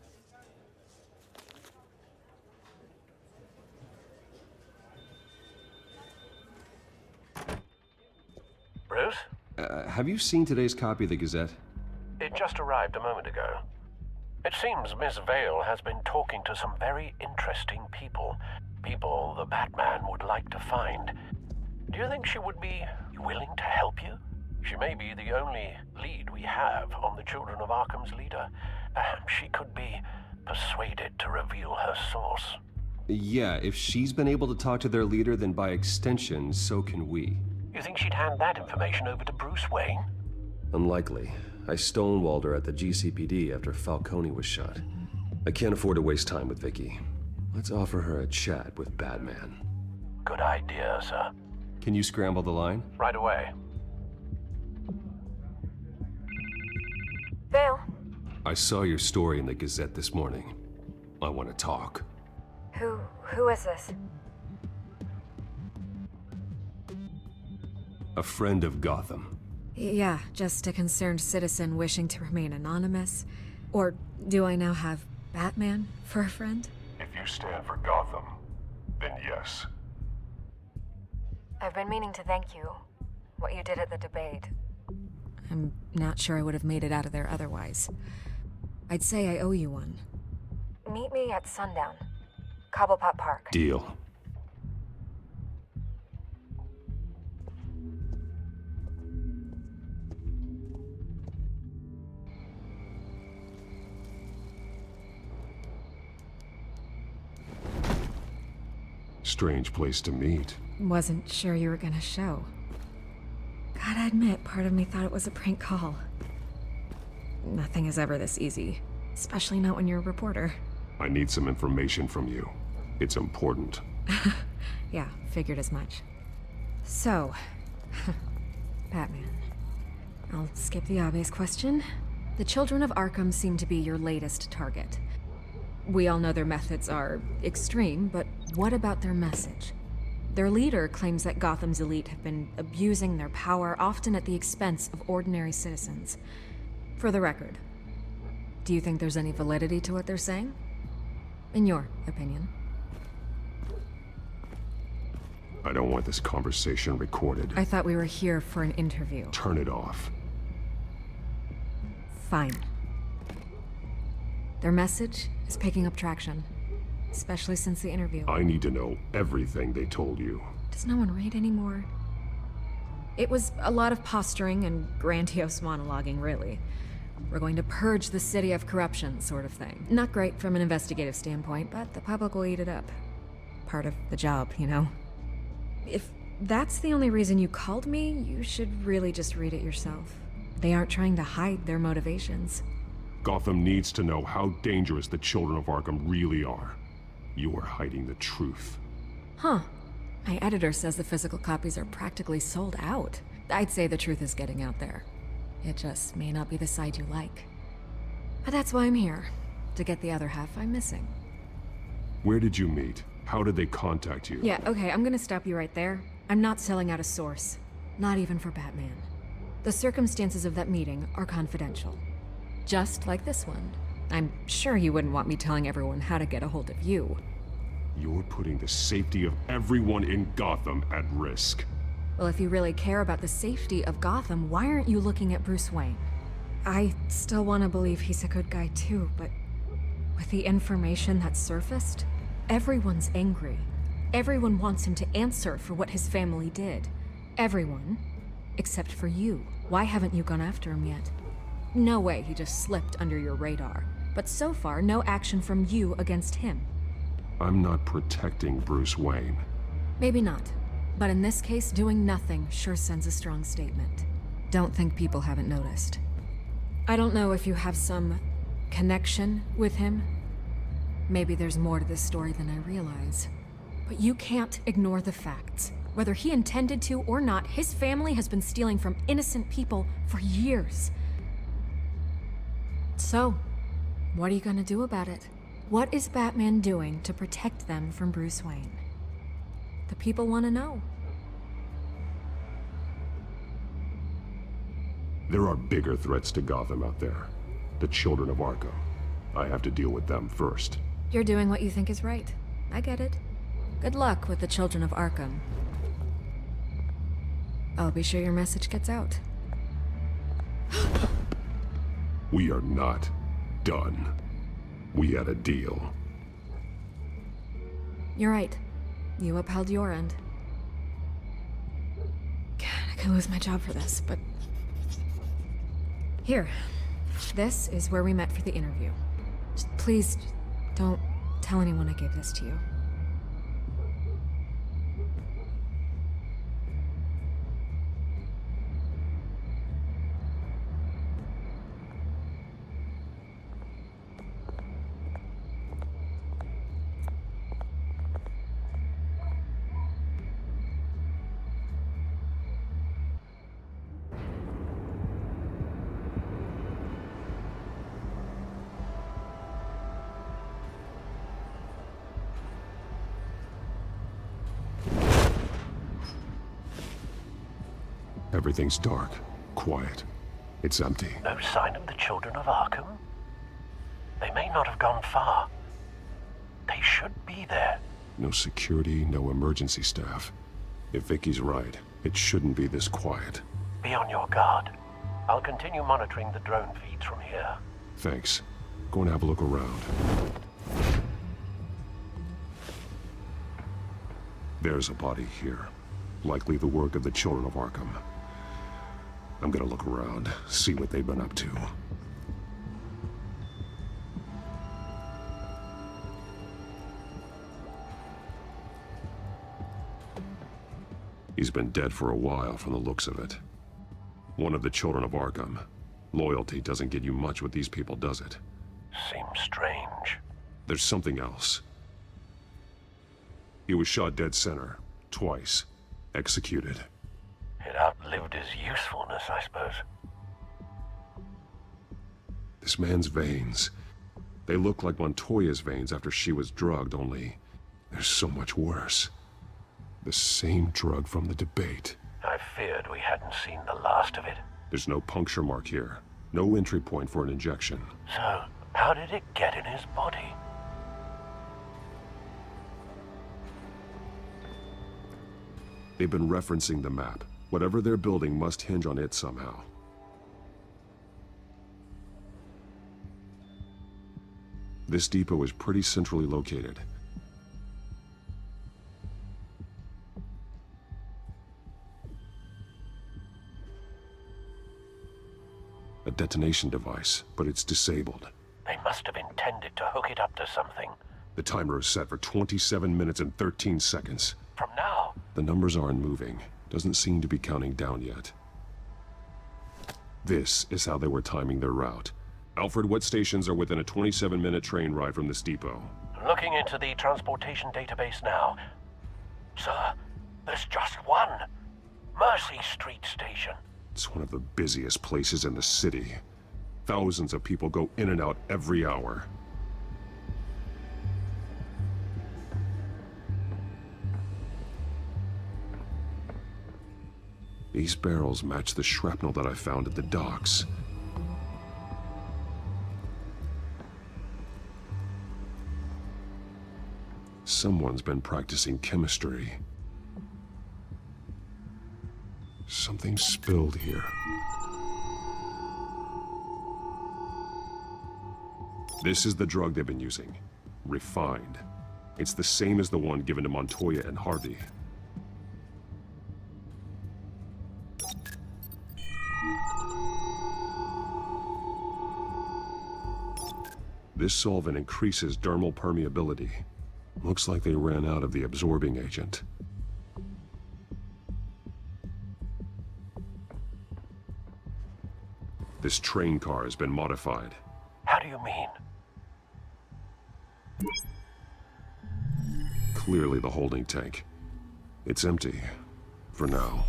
Bruce? Have you seen today's copy of the Gazette? It just arrived a moment ago. It seems Miss Vale has been talking to some very interesting people. People the Batman would like to find. Do you think she would be willing to help you? She may be the only lead we have on the Children of Arkham's leader. Perhaps she could be persuaded to reveal her source. Yeah, if she's been able to talk to their leader, then by extension, so can we. You think she'd hand that information over to Bruce Wayne? Unlikely. I stonewalled her at the GCPD after Falcone was shot. I can't afford to waste time with Vicky. Let's offer her a chat with Batman. Good idea, sir. Can you scramble the line? Right away. Vale. I saw your story in the Gazette this morning. I want to talk. Who is this? A friend of Gotham. Yeah, just a concerned citizen wishing to remain anonymous. Or do I now have Batman for a friend? If you stand for Gotham, then yes. I've been meaning to thank you. What you did at the debate. I'm not sure I would have made it out of there otherwise. I'd say I owe you one. Meet me at sundown. Cobblepot Park. Deal. Strange place to meet. Wasn't sure you were gonna show. Gotta admit, part of me thought it was a prank call. Nothing is ever this easy, especially not when you're a reporter. I need some information from you. It's important. Yeah, figured as much. So, Batman. I'll skip the obvious question. The Children of Arkham seem to be your latest target. We all know their methods are extreme, but what about their message? Their leader claims that Gotham's elite have been abusing their power, often at the expense of ordinary citizens. For the record, do you think there's any validity to what they're saying? In your opinion? I don't want this conversation recorded. I thought we were here for an interview. Turn it off. Fine. Their message is picking up traction, especially since the interview. I need to know everything they told you. Does no one read anymore? It was a lot of posturing and grandiose monologuing, really. We're going to purge the city of corruption, sort of thing. Not great from an investigative standpoint, but the public will eat it up. Part of the job, you know? If that's the only reason you called me, you should really just read it yourself. They aren't trying to hide their motivations. Gotham needs to know how dangerous the Children of Arkham really are. You are hiding the truth. Huh. My editor says the physical copies are practically sold out. I'd say the truth is getting out there. It just may not be the side you like. But that's why I'm here, to get the other half I'm missing. Where did you meet? How did they contact you? Yeah, okay, I'm gonna stop you right there. I'm not selling out a source. Not even for Batman. The circumstances of that meeting are confidential. Just like this one. I'm sure you wouldn't want me telling everyone how to get a hold of you. You're putting the safety of everyone in Gotham at risk. Well, if you really care about the safety of Gotham, why aren't you looking at Bruce Wayne? I still want to believe he's a good guy too, but with the information that surfaced, everyone's angry. Everyone wants him to answer for what his family did. Everyone, except for you. Why haven't you gone after him yet? No way he just slipped under your radar. But so far, no action from you against him. I'm not protecting Bruce Wayne. Maybe not. But in this case, doing nothing sure sends a strong statement. Don't think people haven't noticed. I don't know if you have some connection with him. Maybe there's more to this story than I realize. But you can't ignore the facts. Whether he intended to or not, his family has been stealing from innocent people for years. So, what are you gonna do about it? What is Batman doing to protect them from Bruce Wayne? The people want to know. There are bigger threats to Gotham out there. The Children of Arkham. I have to deal with them first. You're doing what you think is right. I get it. Good luck with the Children of Arkham. I'll be sure your message gets out. We are not done. We had a deal. You're right. You upheld your end. may lose my job for this, but... Here. This is where we met for the interview. Just please, don't tell anyone I gave this to you. Everything's dark, quiet. It's empty. No sign of the children of Arkham? They may not have gone far. They should be there. No security, no emergency staff. If Vicky's right, it shouldn't be this quiet. Be on your guard. I'll continue monitoring the drone feeds from here. Thanks. Go and have a look around. There's a body here. Likely the work of the children of Arkham. I'm gonna look around, see what they've been up to. He's been dead for a while from the looks of it. One of the children of Arkham. Loyalty doesn't get you much with these people, does it? Seems strange. There's something else. He was shot dead center, twice. Executed. It outlived his usefulness, I suppose. This man's veins. They look like Montoya's veins after she was drugged, only they're so much worse. The same drug from the debate. I feared we hadn't seen the last of it. There's no puncture mark here. No entry point for an injection. So, how did it get in his body? They've been referencing the map. Whatever they're building must hinge on it somehow. This depot is pretty centrally located. A detonation device, but it's disabled. They must have intended to hook it up to something. The timer is set for 27 minutes and 13 seconds. From now? The numbers aren't moving. Doesn't seem to be counting down yet. This is how they were timing their route. Alfred, what stations are within a 27-minute train ride from this depot? Looking into the transportation database now. Sir, there's just one. Mercy Street Station. It's one of the busiest places in the city. Thousands of people go in and out every hour. These barrels match the shrapnel that I found at the docks. Someone's been practicing chemistry. Something spilled here. This is the drug they've been using. Refined. It's the same as the one given to Montoya and Harvey. This solvent increases dermal permeability. Looks like they ran out of the absorbing agent. This train car has been modified. How do you mean? Clearly the holding tank. It's empty. For now.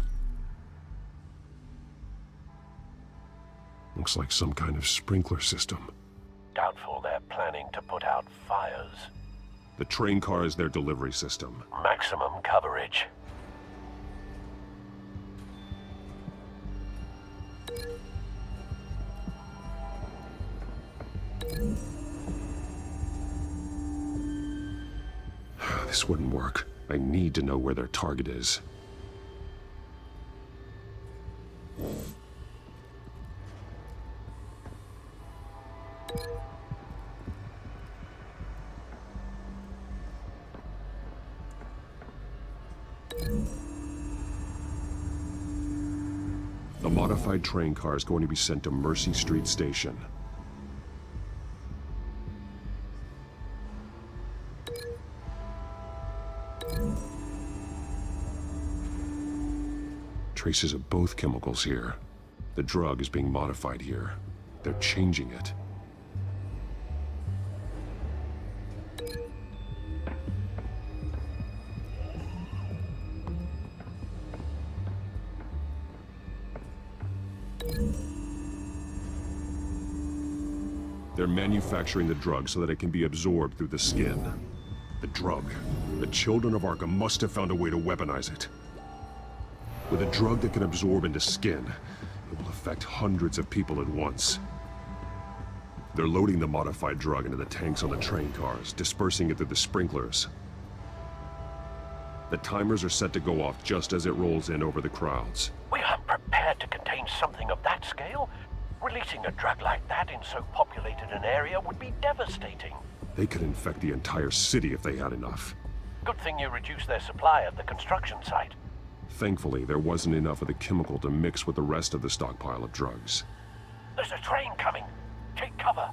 Looks like some kind of sprinkler system. Doubtful they're planning to put out fires. The train car is their delivery system. Maximum coverage. This wouldn't work. I need to know where their target is. The modified train car is going to be sent to Mercy Street Station. Traces of both chemicals here. The drug is being modified here. They're changing it. They're manufacturing the drug so that it can be absorbed through the skin. The drug. The children of Arkham must have found a way to weaponize it. With a drug that can absorb into skin, it will affect hundreds of people at once. They're loading the modified drug into the tanks on the train cars, dispersing it through the sprinklers. The timers are set to go off just as it rolls in over the crowds. We aren't prepared to contain something of that scale. Releasing a drug like that in so populated an area would be devastating. They could infect the entire city if they had enough. Good thing you reduced their supply at the construction site. Thankfully, there wasn't enough of the chemical to mix with the rest of the stockpile of drugs. There's a train coming. Take cover.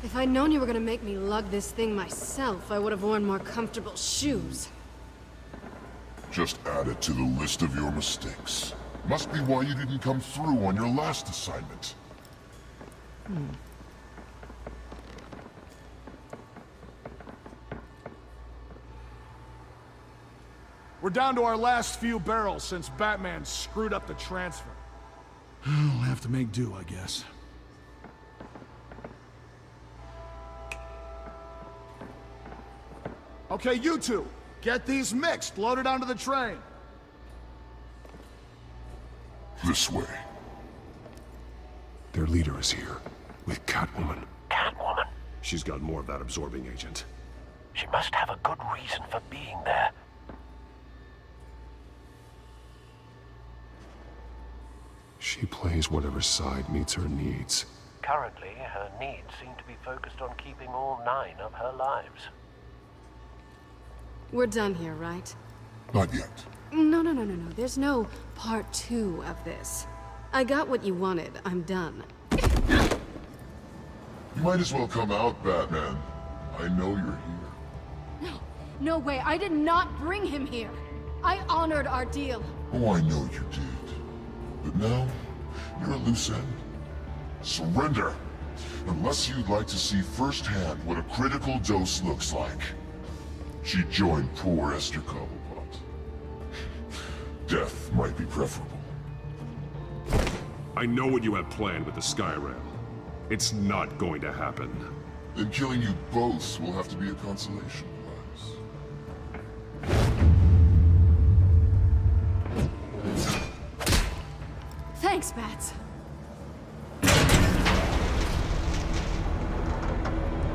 If I'd known you were gonna make me lug this thing myself, I would have worn more comfortable shoes. Just add it to the list of your mistakes. Must be why you didn't come through on your last assignment. We're down to our last few barrels since Batman screwed up the transfer. We'll have to make do, I guess. Okay, you two, get these mixed, loaded onto the train. This way. Their leader is here, with Catwoman. Catwoman? She's got more of that absorbing agent. She must have a good reason for being there. She plays whatever side meets her needs. Currently, her needs seem to be focused on keeping all 9 of her lives. We're done here, right? Not yet. No. There's no part 2 of this. I got what you wanted. I'm done. You might as well come out, Batman. I know you're here. No way. I did not bring him here. I honored our deal. Oh, I know you did. But now, you're a loose end. Surrender! Unless you'd like to see firsthand what a critical dose looks like. She joined poor Esther Cobblepot. Death might be preferable. I know what you have planned with the Skyrail. It's not going to happen. Then killing you both will have to be a consolation prize. Thanks, Bats.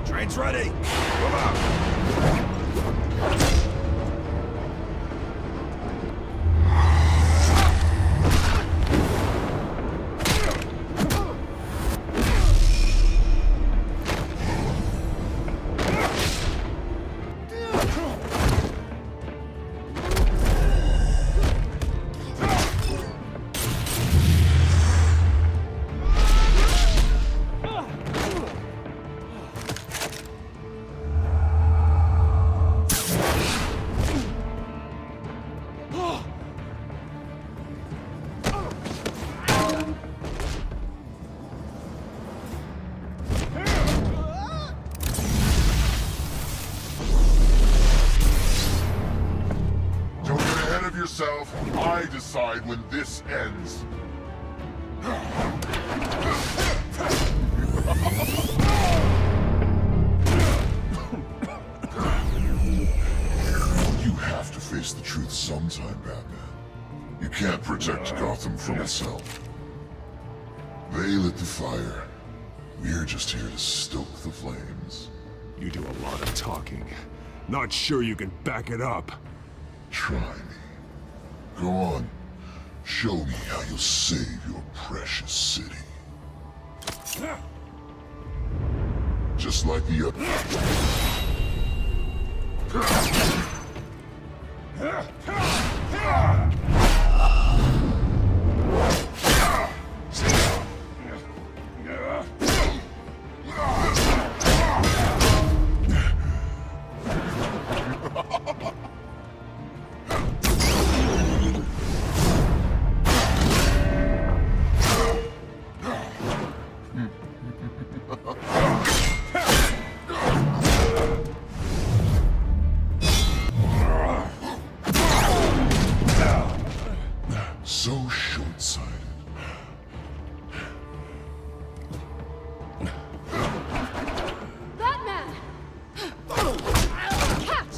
Train's ready! Move out! I decide when this ends. You have to face the truth sometime, Batman. You can't protect Gotham from itself. They lit the fire. We're just here to stoke the flames. You do a lot of talking. Not sure you can back it up. Try me. Go on. Show me how you'll save your precious city. Just like the other. So short-sighted. Batman! Catch!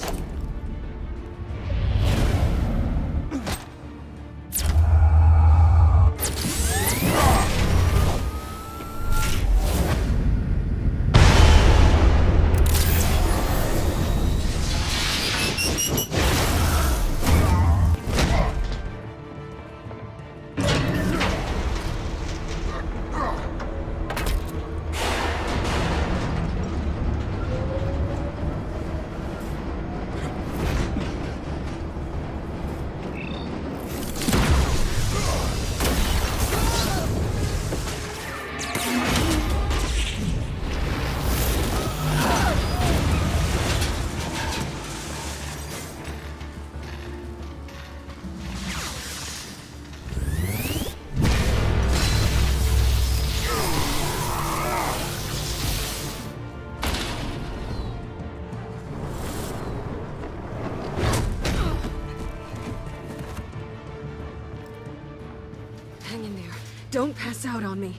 Hang in there. Don't pass out on me.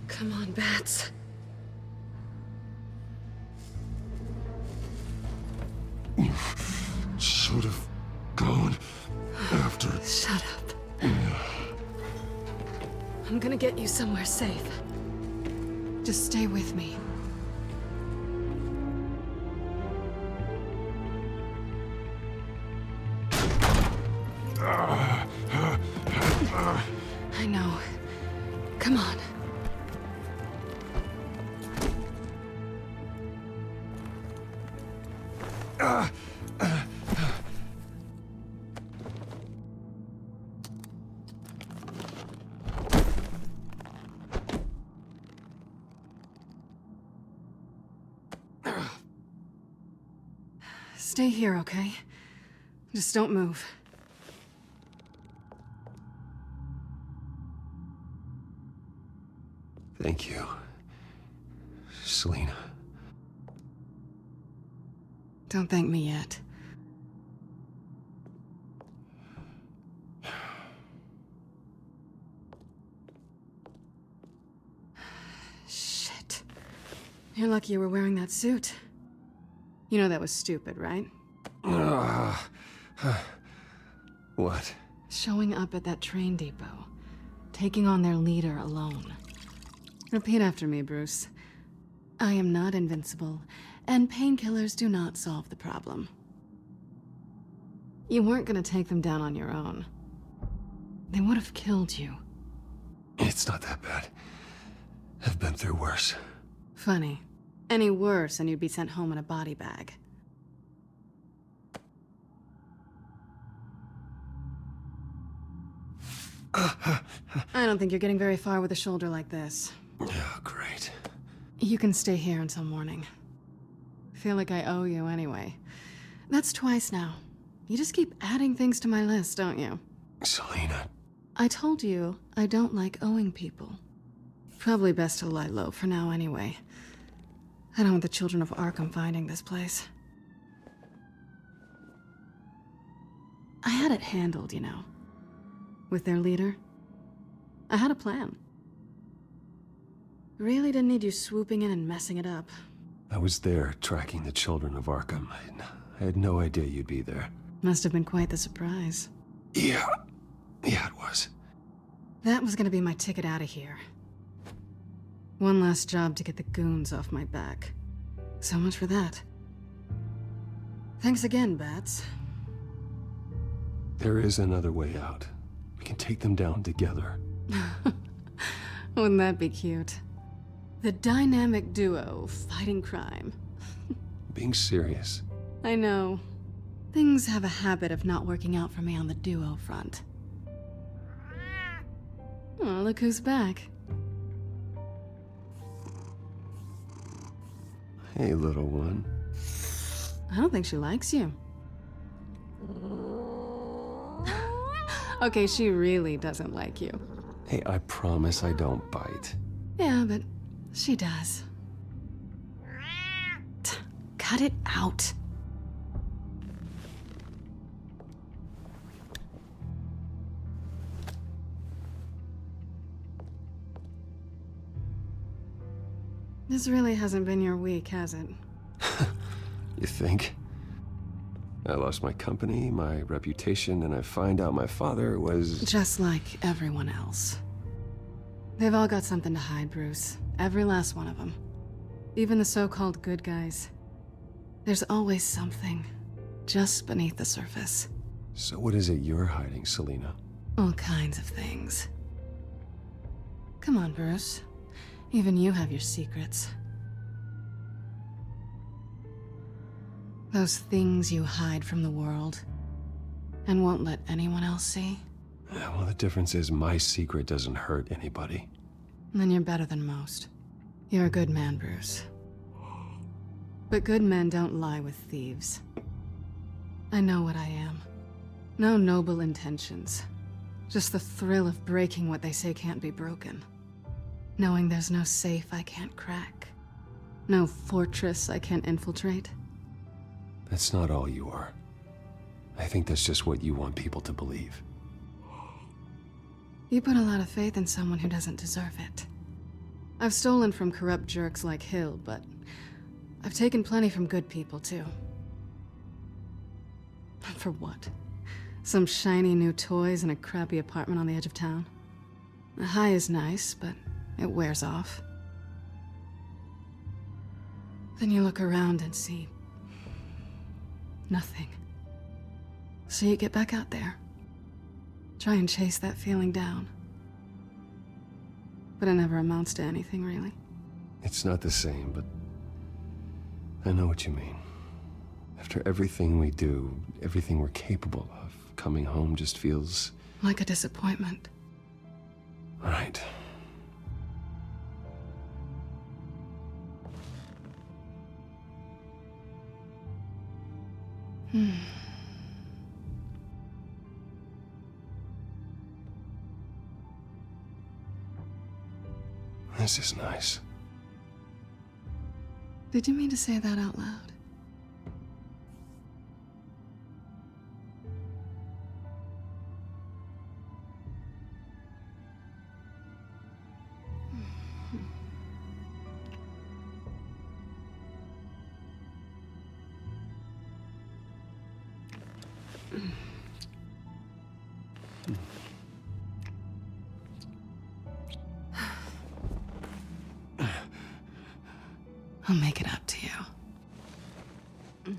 Come on, Bats. Should have gone after. Shut up. I'm gonna get you somewhere safe. Just stay with me. I know. Come on. Stay here, okay? Just don't move. Thank you, Selina. Don't thank me yet. Shit. You're lucky you were wearing that suit. You know that was stupid, right? What? Showing up at that train depot. Taking on their leader alone. Repeat after me, Bruce. I am not invincible, and painkillers do not solve the problem. You weren't gonna take them down on your own. They would have killed you. It's not that bad. I've been through worse. Funny. Any worse and you'd be sent home in a body bag. I don't think you're getting very far with a shoulder like this. Oh, great. You can stay here until morning. Feel like I owe you anyway. That's twice now. You just keep adding things to my list, don't you? Selina. I told you I don't like owing people. Probably best to lie low for now anyway. I don't want the children of Arkham finding this place. I had it handled, you know. With their leader. I had a plan. Really didn't need you swooping in and messing it up. I was there tracking the children of Arkham. I had no idea you'd be there. Must have been quite the surprise. Yeah, it was. That was gonna be my ticket out of here. One last job to get the goons off my back. So much for that. Thanks again, Bats. There is another way out. We can take them down together. Wouldn't that be cute? The dynamic duo fighting crime. Being serious. I know. Things have a habit of not working out for me on the duo front. Oh, look who's back. Hey, little one. I don't think she likes you. Okay, she really doesn't like you. Hey, I promise I don't bite. Yeah, but she does. Cut it out. This really hasn't been your week, has it? You think? I lost my company, my reputation, and I find out my father was... Just like everyone else. They've all got something to hide, Bruce. Every last one of them. Even the so-called good guys. There's always something just beneath the surface. So what is it you're hiding, Selina? All kinds of things. Come on, Bruce. Even you have your secrets. Those things you hide from the world and won't let anyone else see. Yeah, well, the difference is my secret doesn't hurt anybody. Then you're better than most. You're a good man, Bruce. But good men don't lie with thieves. I know what I am. No noble intentions. Just the thrill of breaking what they say can't be broken. Knowing there's no safe I can't crack. No fortress I can't infiltrate. That's not all you are. I think that's just what you want people to believe. You put a lot of faith in someone who doesn't deserve it. I've stolen from corrupt jerks like Hill, but I've taken plenty from good people, too. For what? Some shiny new toys and a crappy apartment on the edge of town? The high is nice, but it wears off. Then you look around and see nothing. So you get back out there. Try and chase that feeling down. But it never amounts to anything, really. It's not the same, but I know what you mean. After everything we do, everything we're capable of, coming home just feels... like a disappointment. Right. This is nice. Did you mean to say that out loud? I'll make it up to you.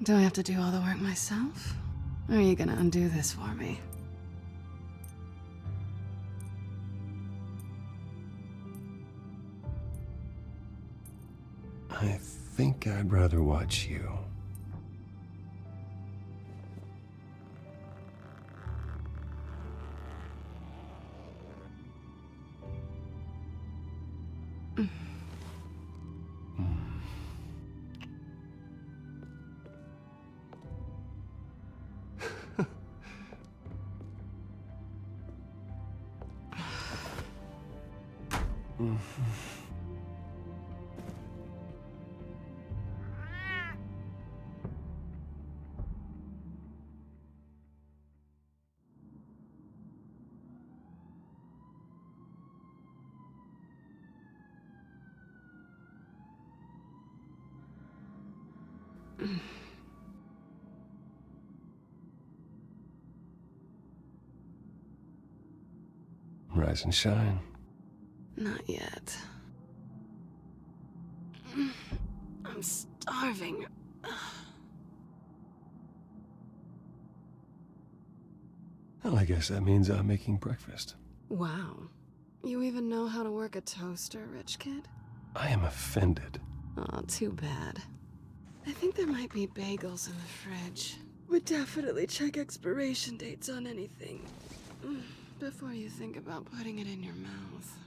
Do I have to do all the work myself? Or are you gonna undo this for me? I think I'd rather watch you. Right. Rise and shine. Not yet. I'm starving. Well, I guess that means I'm making breakfast. Wow. You even know how to work a toaster, rich kid? I am offended. Aw, too bad. I think there might be bagels in the fridge. But definitely check expiration dates on anything before you think about putting it in your mouth.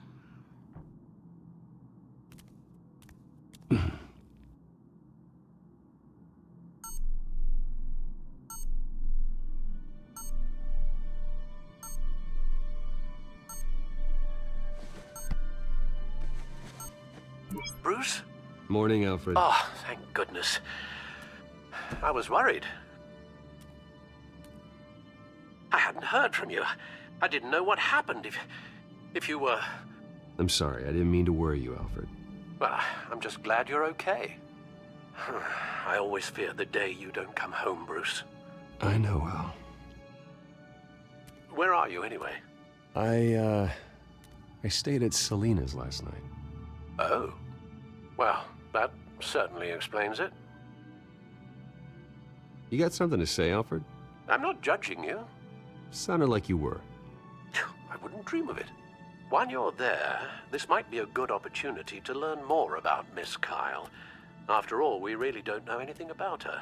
Bruce? Morning, Alfred. Oh, thank goodness. I was worried. I hadn't heard from you. I didn't know what happened if you were... I'm sorry, I didn't mean to worry you, Alfred. Well, I'm just glad you're okay. I always fear the day you don't come home, Bruce. I know, Al. Where are you, anyway? I stayed at Selena's last night. Oh. Well, that certainly explains it. You got something to say, Alfred? I'm not judging you. Sounded like you were. I wouldn't dream of it. While you're there, this might be a good opportunity to learn more about Miss Kyle. After all, we really don't know anything about her.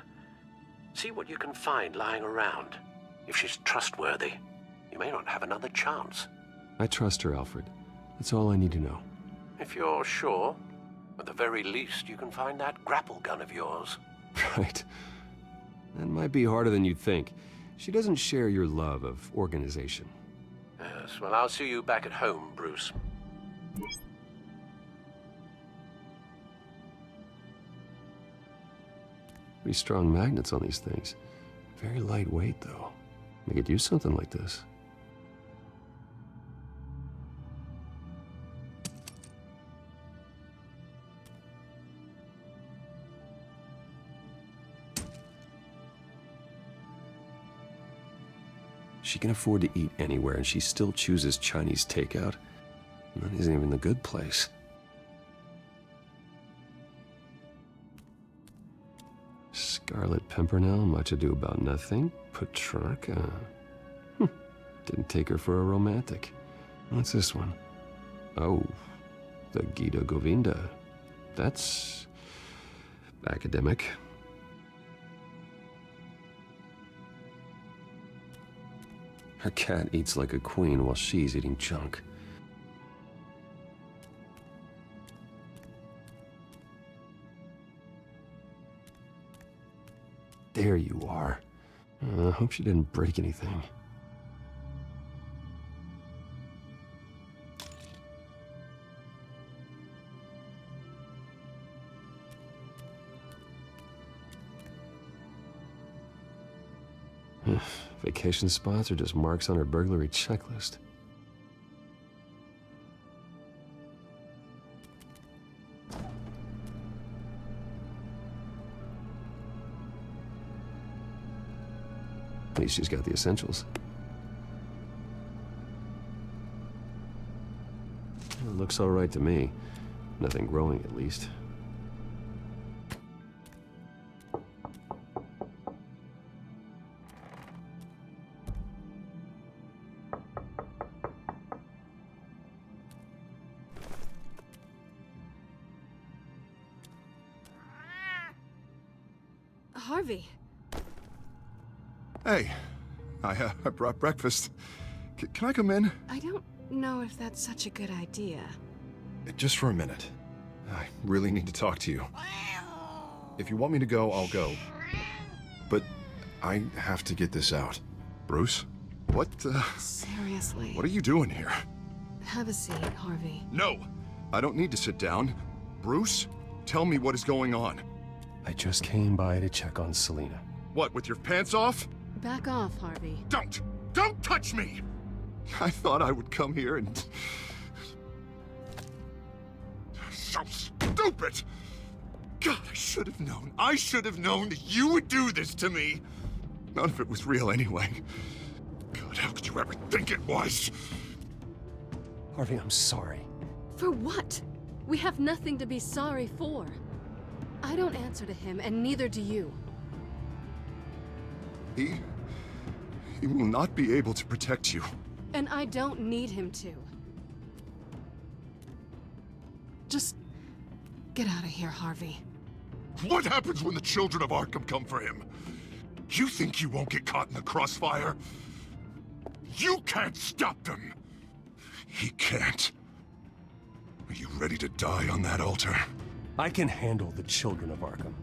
See what you can find lying around. If she's trustworthy, you may not have another chance. I trust her, Alfred. That's all I need to know. If you're sure, at the very least, you can find that grapple gun of yours. Right. That might be harder than you'd think. She doesn't share your love of organization. Yes, well, I'll see you back at home, Bruce. Pretty strong magnets on these things. Very lightweight, though. We could use something like this. She can afford to eat anywhere, and she still chooses Chinese takeout. And that isn't even the good place. Scarlet Pimpernel, much ado about nothing. Petrarca. Didn't take her for a romantic. What's this one? Oh, the Gita Govinda. That's academic. Her cat eats like a queen while she's eating junk. There you are. I hope she didn't break anything. Vacation spots are just marks on her burglary checklist. At least she's got the essentials. It looks all right to me. Nothing growing, at least. Harvey. Hey, I brought breakfast. Can I come in? I don't know if that's such a good idea. Just for a minute. I really need to talk to you. If you want me to go, I'll go. But I have to get this out. Bruce? What, Seriously. What are you doing here? Have a seat, Harvey. No! I don't need to sit down. Bruce, tell me what is going on. I just came by to check on Selena. What, with your pants off? Back off, Harvey. Don't! Don't touch me! I thought I would come here and... So stupid! God, I should have known. I should have known that you would do this to me. None of it was real anyway. God, how could you ever think it was? Harvey, I'm sorry. For what? We have nothing to be sorry for. I don't answer to him, and neither do you. He will not be able to protect you. And I don't need him to. Just get out of here, Harvey. What happens when the children of Arkham come for him? You think you won't get caught in the crossfire? You can't stop them! He can't. Are you ready to die on that altar? I can handle the children of Arkham.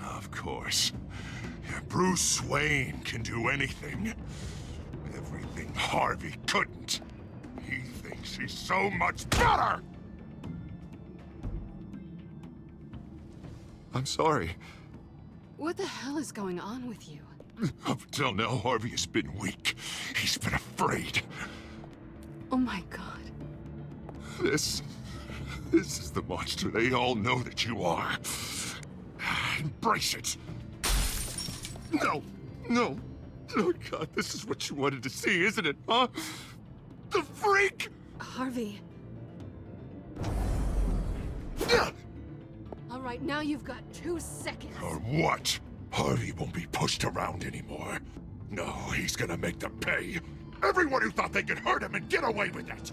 Of course. Bruce Wayne can do anything. Everything Harvey couldn't. He thinks he's so much better! I'm sorry. What the hell is going on with you? Up until now, Harvey has been weak. He's been afraid. Oh my god. This is the monster they all know that you are. Embrace it. No. Oh God, this is what you wanted to see, isn't it, huh? The freak! Harvey. All right, now you've got 2 seconds. Or what? Harvey won't be pushed around anymore. No, he's gonna make them pay. Everyone who thought they could hurt him and get away with it.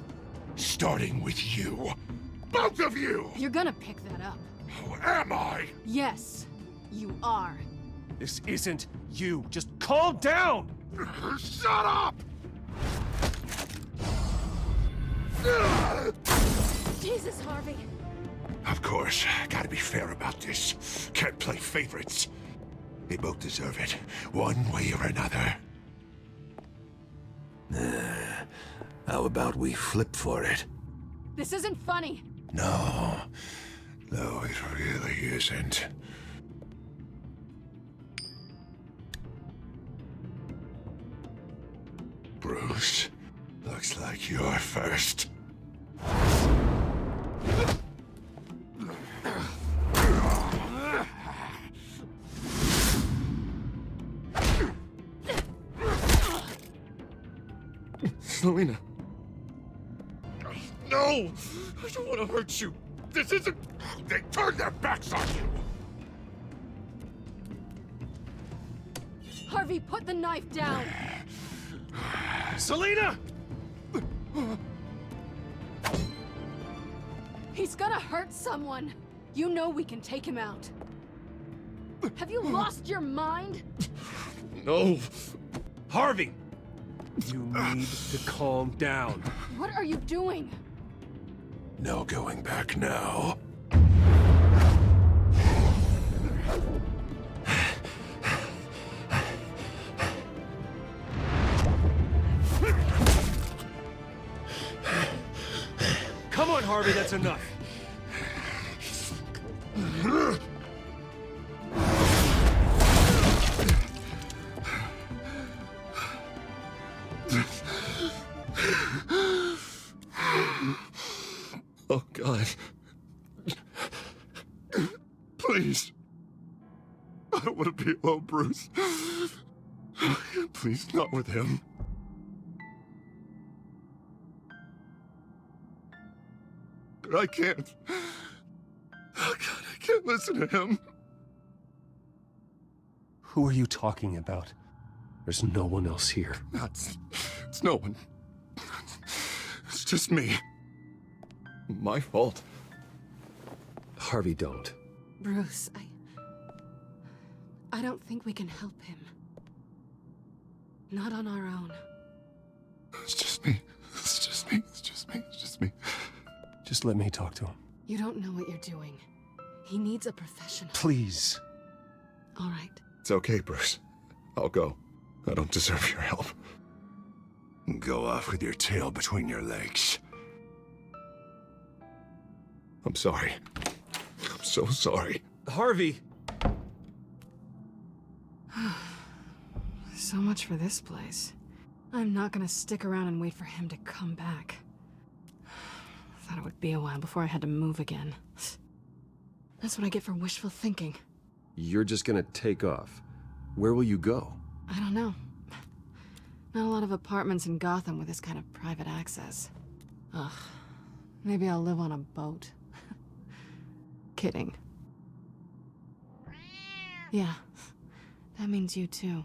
Starting with you. Both of you! You're gonna pick that up. Oh, am I? Yes, you are. This isn't you. Just calm down! Shut up! Jesus, Harvey. Of course, gotta be fair about this. Can't play favorites. They both deserve it, one way or another. How about we flip for it? This isn't funny. No, it really isn't. Bruce, looks like you're first. Selina. No! I don't want to hurt you. This isn't... They turned their backs on you! Harvey, put the knife down! Selina! He's gonna hurt someone! You know we can take him out. Have you lost your mind? No! Harvey! You need to calm down. What are you doing? No going back now. Come on, Harvey, that's enough. Oh, God. Please. I don't want to be alone, Bruce. Please, not with him. But I can't. Oh, God, I can't listen to him. Who are you talking about? There's no one else here. It's no one. It's just me. My fault. Harvey, don't. Bruce, I don't think we can help him. Not on our own. It's just me. It's just me. It's just me. It's just me. Just let me talk to him. You don't know what you're doing. He needs a professional. Please. All right. It's okay, Bruce. I'll go. I don't deserve your help. Go off with your tail between your legs. I'm sorry. I'm so sorry. Harvey! So much for this place. I'm not gonna stick around and wait for him to come back. Thought it would be a while before I had to move again. That's what I get for wishful thinking. You're just gonna take off. Where will you go? I don't know. Not a lot of apartments in Gotham with this kind of private access. Ugh. Maybe I'll live on a boat. Kidding. Yeah. That means you too.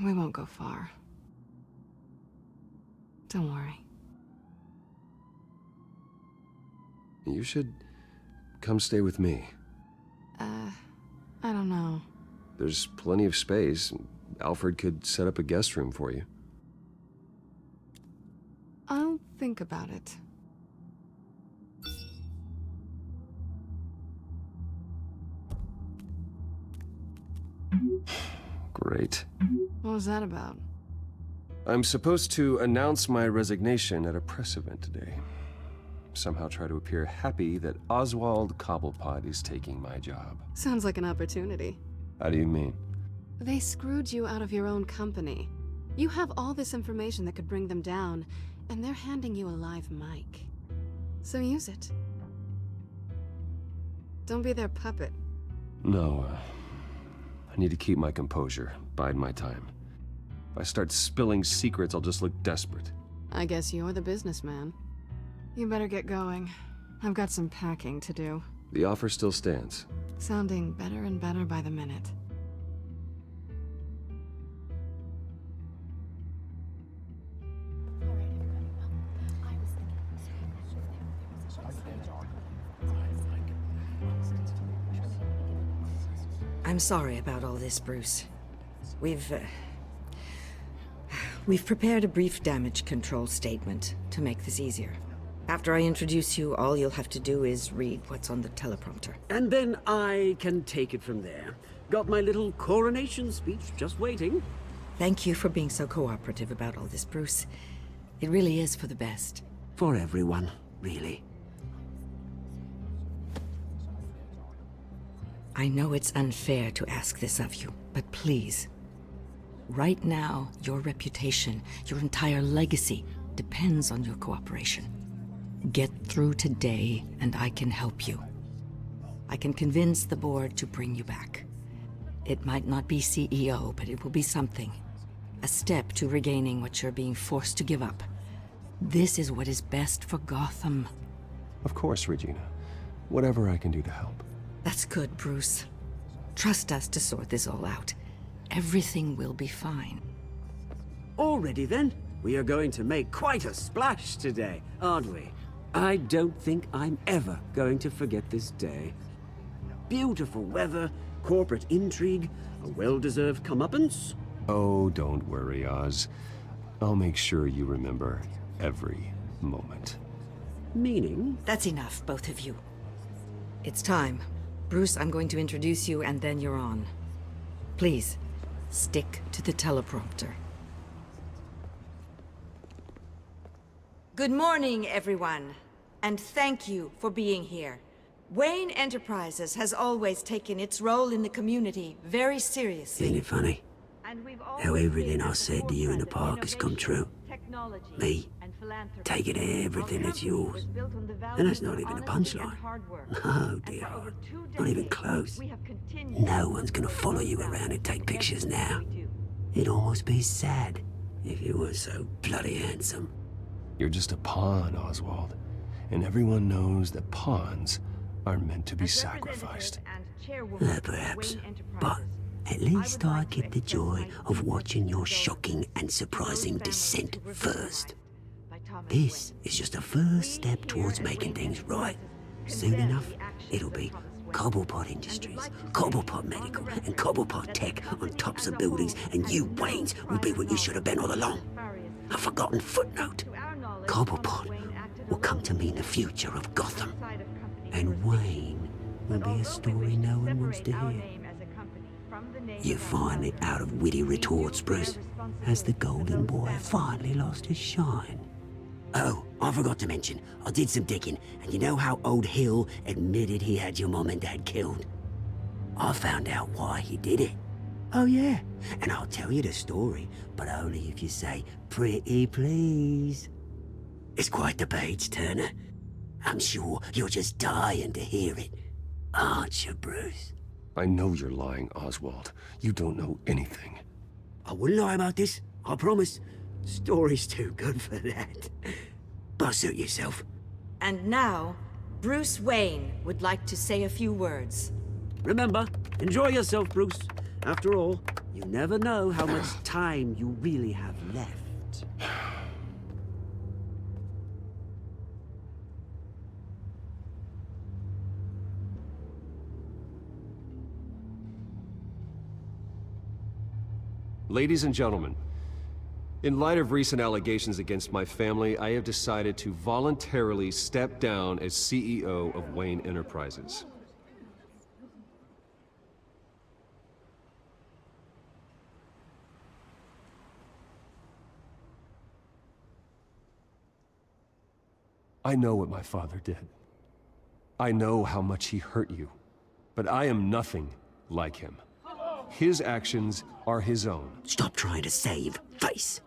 We won't go far. Don't worry. You should come stay with me. I don't know. There's plenty of space. Alfred could set up a guest room for you. I'll think about it. Great. What was that about? I'm supposed to announce my resignation at a press event today. Somehow try to appear happy that Oswald Cobblepot is taking my job. Sounds like an opportunity. How do you mean? They screwed you out of your own company. You have all this information that could bring them down, and they're handing you a live mic. So use it. Don't be their puppet. No, I need to keep my composure, bide my time. If I start spilling secrets, I'll just look desperate. I guess you're the businessman. You better get going. I've got some packing to do. The offer still stands. Sounding better and better by the minute. I'm sorry about all this, Bruce. We've prepared a brief damage control statement to make this easier. After I introduce you, all you'll have to do is read what's on the teleprompter. And then I can take it from there. Got my little coronation speech just waiting. Thank you for being so cooperative about all this, Bruce. It really is for the best. For everyone, really. I know it's unfair to ask this of you, but please. Right now, your reputation, your entire legacy, depends on your cooperation. Get through today, and I can help you. I can convince the board to bring you back. It might not be CEO, but it will be something. A step to regaining what you're being forced to give up. This is what is best for Gotham. Of course, Regina. Whatever I can do to help. That's good, Bruce. Trust us to sort this all out. Everything will be fine. Already then, we are going to make quite a splash today, aren't we? I don't think I'm ever going to forget this day. Beautiful weather, corporate intrigue, a well-deserved comeuppance. Oh, don't worry, Oz. I'll make sure you remember every moment. Meaning? That's enough, both of you. It's time. Bruce, I'm going to introduce you, and then you're on. Please, stick to the teleprompter. Good morning, everyone, and thank you for being here. Wayne Enterprises has always taken its role in the community very seriously. Isn't it funny? How everything I said to you in the park has come true. Me, taking everything that's yours. And that's not even a punchline. No, dear heart. Not even close. No one's gonna follow you around and take pictures now. It'd almost be sad if you weren't so bloody handsome. You're just a pawn, Oswald. And everyone knows that pawns are meant to be sacrificed. Perhaps. But at least I get the joy of watching your shocking and surprising descent first. This is just a first step towards making things right. Soon enough, it'll be Cobblepot Industries, Cobblepot Medical, and Cobblepot Tech on tops of buildings, and you, Waynes, will be what you should have been all along. A forgotten footnote. Cobblepot will come to mean the future of Gotham. And Wayne will be a story no one wants to hear. You finally out of witty retorts, Bruce. Has the golden boy finally lost his shine? Oh, I forgot to mention, I did some digging, and you know how old Hill admitted he had your mom and dad killed? I found out why he did it. Oh yeah, and I'll tell you the story, but only if you say, "Pretty please." It's quite the page turner. I'm sure you're just dying to hear it, aren't you, Bruce? I know you're lying, Oswald. You don't know anything. I wouldn't lie about this, I promise. Story's too good for that. But suit yourself. And now, Bruce Wayne would like to say a few words. Remember, enjoy yourself, Bruce. After all, you never know how much time you really have left. Ladies and gentlemen, in light of recent allegations against my family, I have decided to voluntarily step down as CEO of Wayne Enterprises. I know what my father did. I know how much he hurt you, but I am nothing like him. His actions are his own. Stop trying to save face.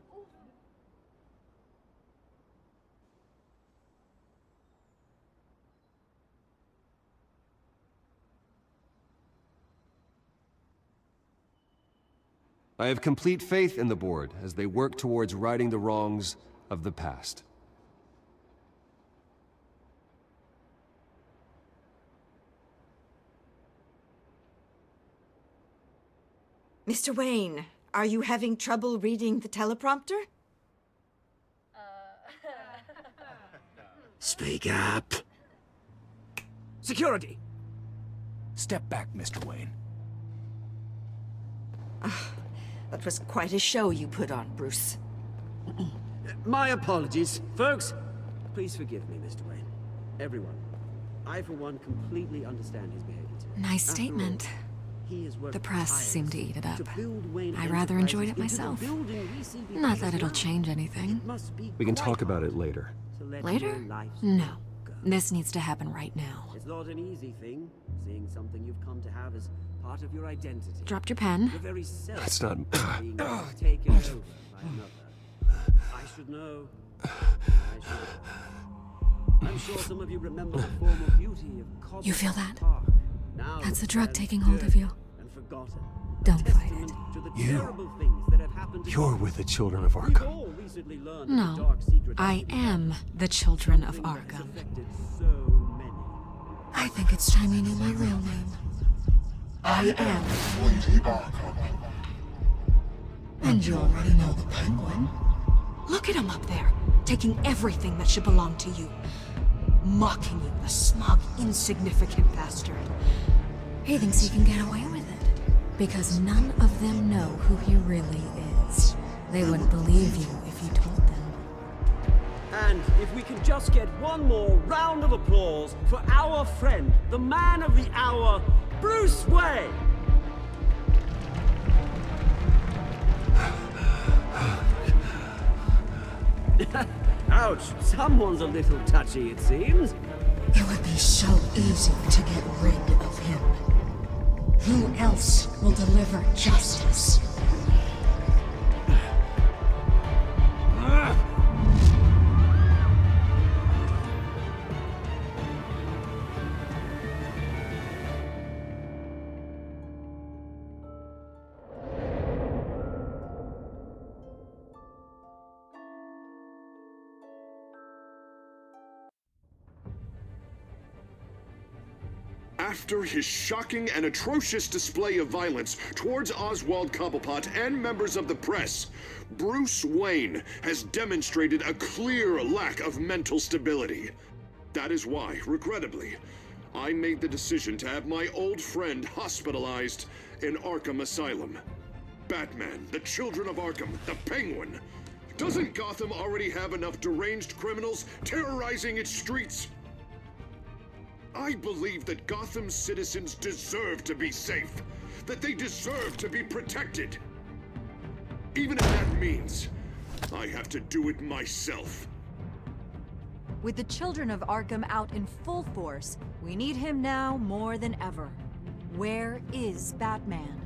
I have complete faith in the board as they work towards righting the wrongs of the past. Mr. Wayne, are you having trouble reading the teleprompter? Speak up. Security! Step back, Mr. Wayne. That was quite a show you put on, Bruce. My apologies. Folks, please forgive me, Mr. Wayne. Everyone. I, for one, completely understand his behavior today. Nice statement. The press seemed to eat it up. I rather enjoyed it myself. Not that it'll change anything. We can talk about it later. Later? No. This needs to happen right now. It's not an easy thing, seeing something you've come to have as part of your identity. Dropped your pen. Your very self That's not... being taken over by another. I should know. I'm sure some of you remember the former beauty of Cobble You feel that? Park. Now That's the drug taking hold of you. and forgotten. Don't fight it. To the You. terrible things that have happened to You're Gotham. with the children of We've Arkham. all recently learned of the No, dark secret I of am the children of something that has Arkham. affected so many. I think it's time you knew my real name. I am. Lady Arkham. And you already know the Penguin. Look at him up there, taking everything that should belong to you. Mocking you, the smug, insignificant bastard. He thinks he can get away with it. Because none of them know who he really is. They wouldn't believe you if you told them. And if we can just get one more round of applause for our friend, the man of the hour, Bruce Wayne! Ouch, someone's a little touchy, it seems. It would be so easy to get rid of him. Who else will deliver justice? After his shocking and atrocious display of violence towards Oswald Cobblepot and members of the press, Bruce Wayne has demonstrated a clear lack of mental stability. That is why, regrettably, I made the decision to have my old friend hospitalized in Arkham Asylum. Batman, the Children of Arkham, the Penguin. Doesn't Gotham already have enough deranged criminals terrorizing its streets? I believe that Gotham's citizens deserve to be safe, that they deserve to be protected. Even if that means I have to do it myself. With the Children of Arkham out in full force, we need him now more than ever. Where is Batman?